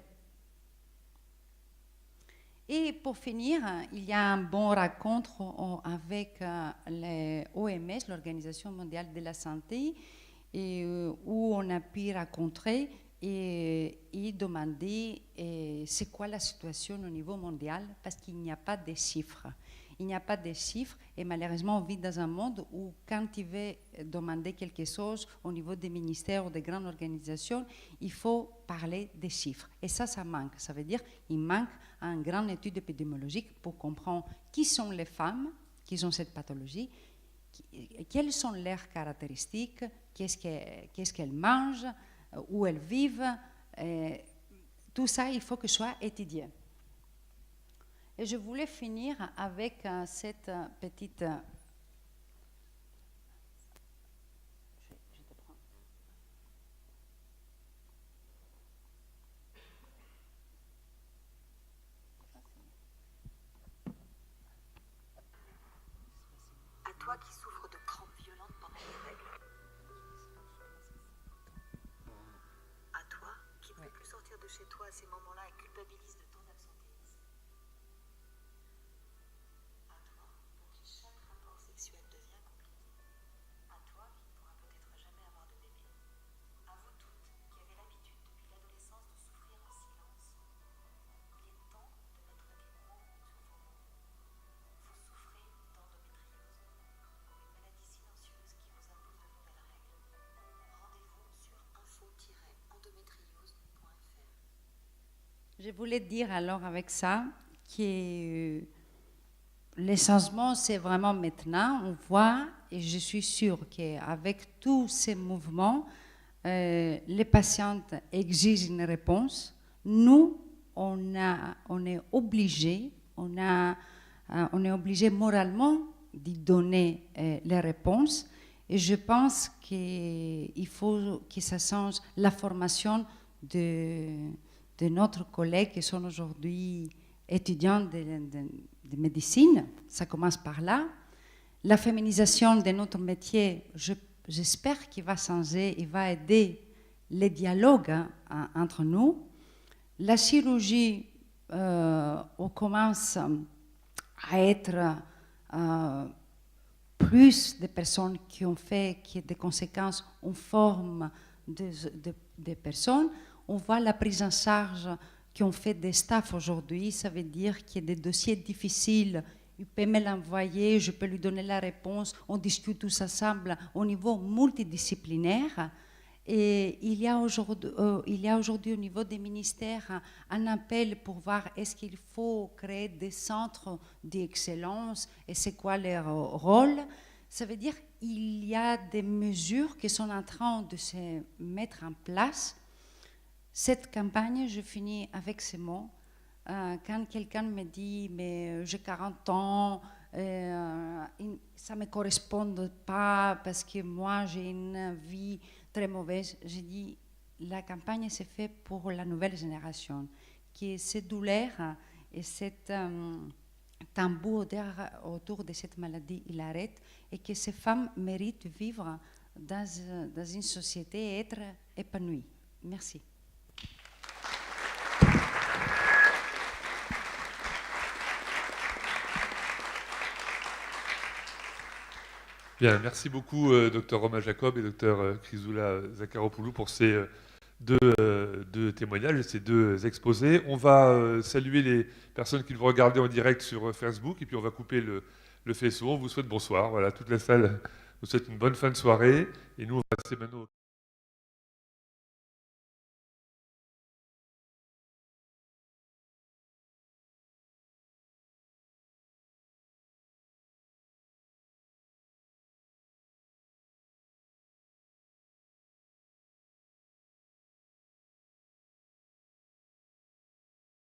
Et pour finir, il y a un bon rencontre avec l'OMS, l'Organisation mondiale de la santé, où on a pu rencontrer et demander c'est quoi la situation au niveau mondial, parce qu'il n'y a pas de chiffres. Il n'y a pas de chiffres et malheureusement on vit dans un monde où quand il veut demander quelque chose au niveau des ministères ou des grandes organisations, il faut parler des chiffres. Et ça manque. Ça veut dire qu'il manque une grande étude épidémiologique pour comprendre qui sont les femmes qui ont cette pathologie, quelles sont leurs caractéristiques, qu'est-ce qu'elles mangent, où elles vivent. Tout ça, il faut que ce soit étudié. Et je voulais finir avec cette petite... À toi qui souffres de crampes violentes pendant les règles. À toi qui ne peux plus sortir de chez toi à ces moments-là et culpabilise de ton absentéisme. À toi pour qui chaque rapport sexuel devient compliqué. À toi qui ne pourra peut-être jamais avoir de bébé. À vous toutes qui avez l'habitude depuis l'adolescence de souffrir en silence. Il est temps de mettre des mots sur vos mots. Vous souffrez d'endométriose, une maladie silencieuse qui vous impose de nouvelles règles. Rendez-vous sur info-endométriose.fr. Je voulais dire alors avec ça que les changements, c'est vraiment maintenant, on voit, et je suis sûre qu'avec tous ces mouvements, les patientes exigent une réponse. Nous, on est obligés, on est obligé moralement d'y donner les réponses. Et je pense qu'il faut que ça change la formation de notre collègues qui sont aujourd'hui étudiants de médecine. Ça commence par là. La féminisation de notre métier, j'espère qu'il va changer, il va aider les dialogues entre nous. La chirurgie, on commence à être plus de personnes qui ont fait des conséquences en forme des personnes. On voit la prise en charge qu'on fait des staffs aujourd'hui. Ça veut dire qu'il y a des dossiers difficiles. Il peut me l'envoyer, je peux lui donner la réponse. On discute tous ensemble au niveau multidisciplinaire. Et il y a aujourd'hui au niveau des ministères un appel pour voir est-ce qu'il faut créer des centres d'excellence et c'est quoi leur rôle. Ça veut dire qu'il y a des mesures qui sont en train de se mettre en place. Cette campagne, je finis avec ces mots. Quand quelqu'un me dit « mais j'ai 40 ans, ça ne me correspond pas parce que moi j'ai une vie très mauvaise », j'ai dit la campagne s'est faite pour la nouvelle génération, que cette douleur et cette tabou autour de cette maladie, il arrête et que ces femmes méritent de vivre dans une société et être épanouies. Merci. Bien, merci beaucoup, Dr Romain Jacob et Dr Chrysoula Zakharopoulou pour ces deux témoignages et ces deux exposés. On va saluer les personnes qui vont regarder en direct sur Facebook et puis on va couper le faisceau. On vous souhaite bonsoir. Voilà, toute la salle vous souhaite une bonne fin de soirée et nous on va passer maintenant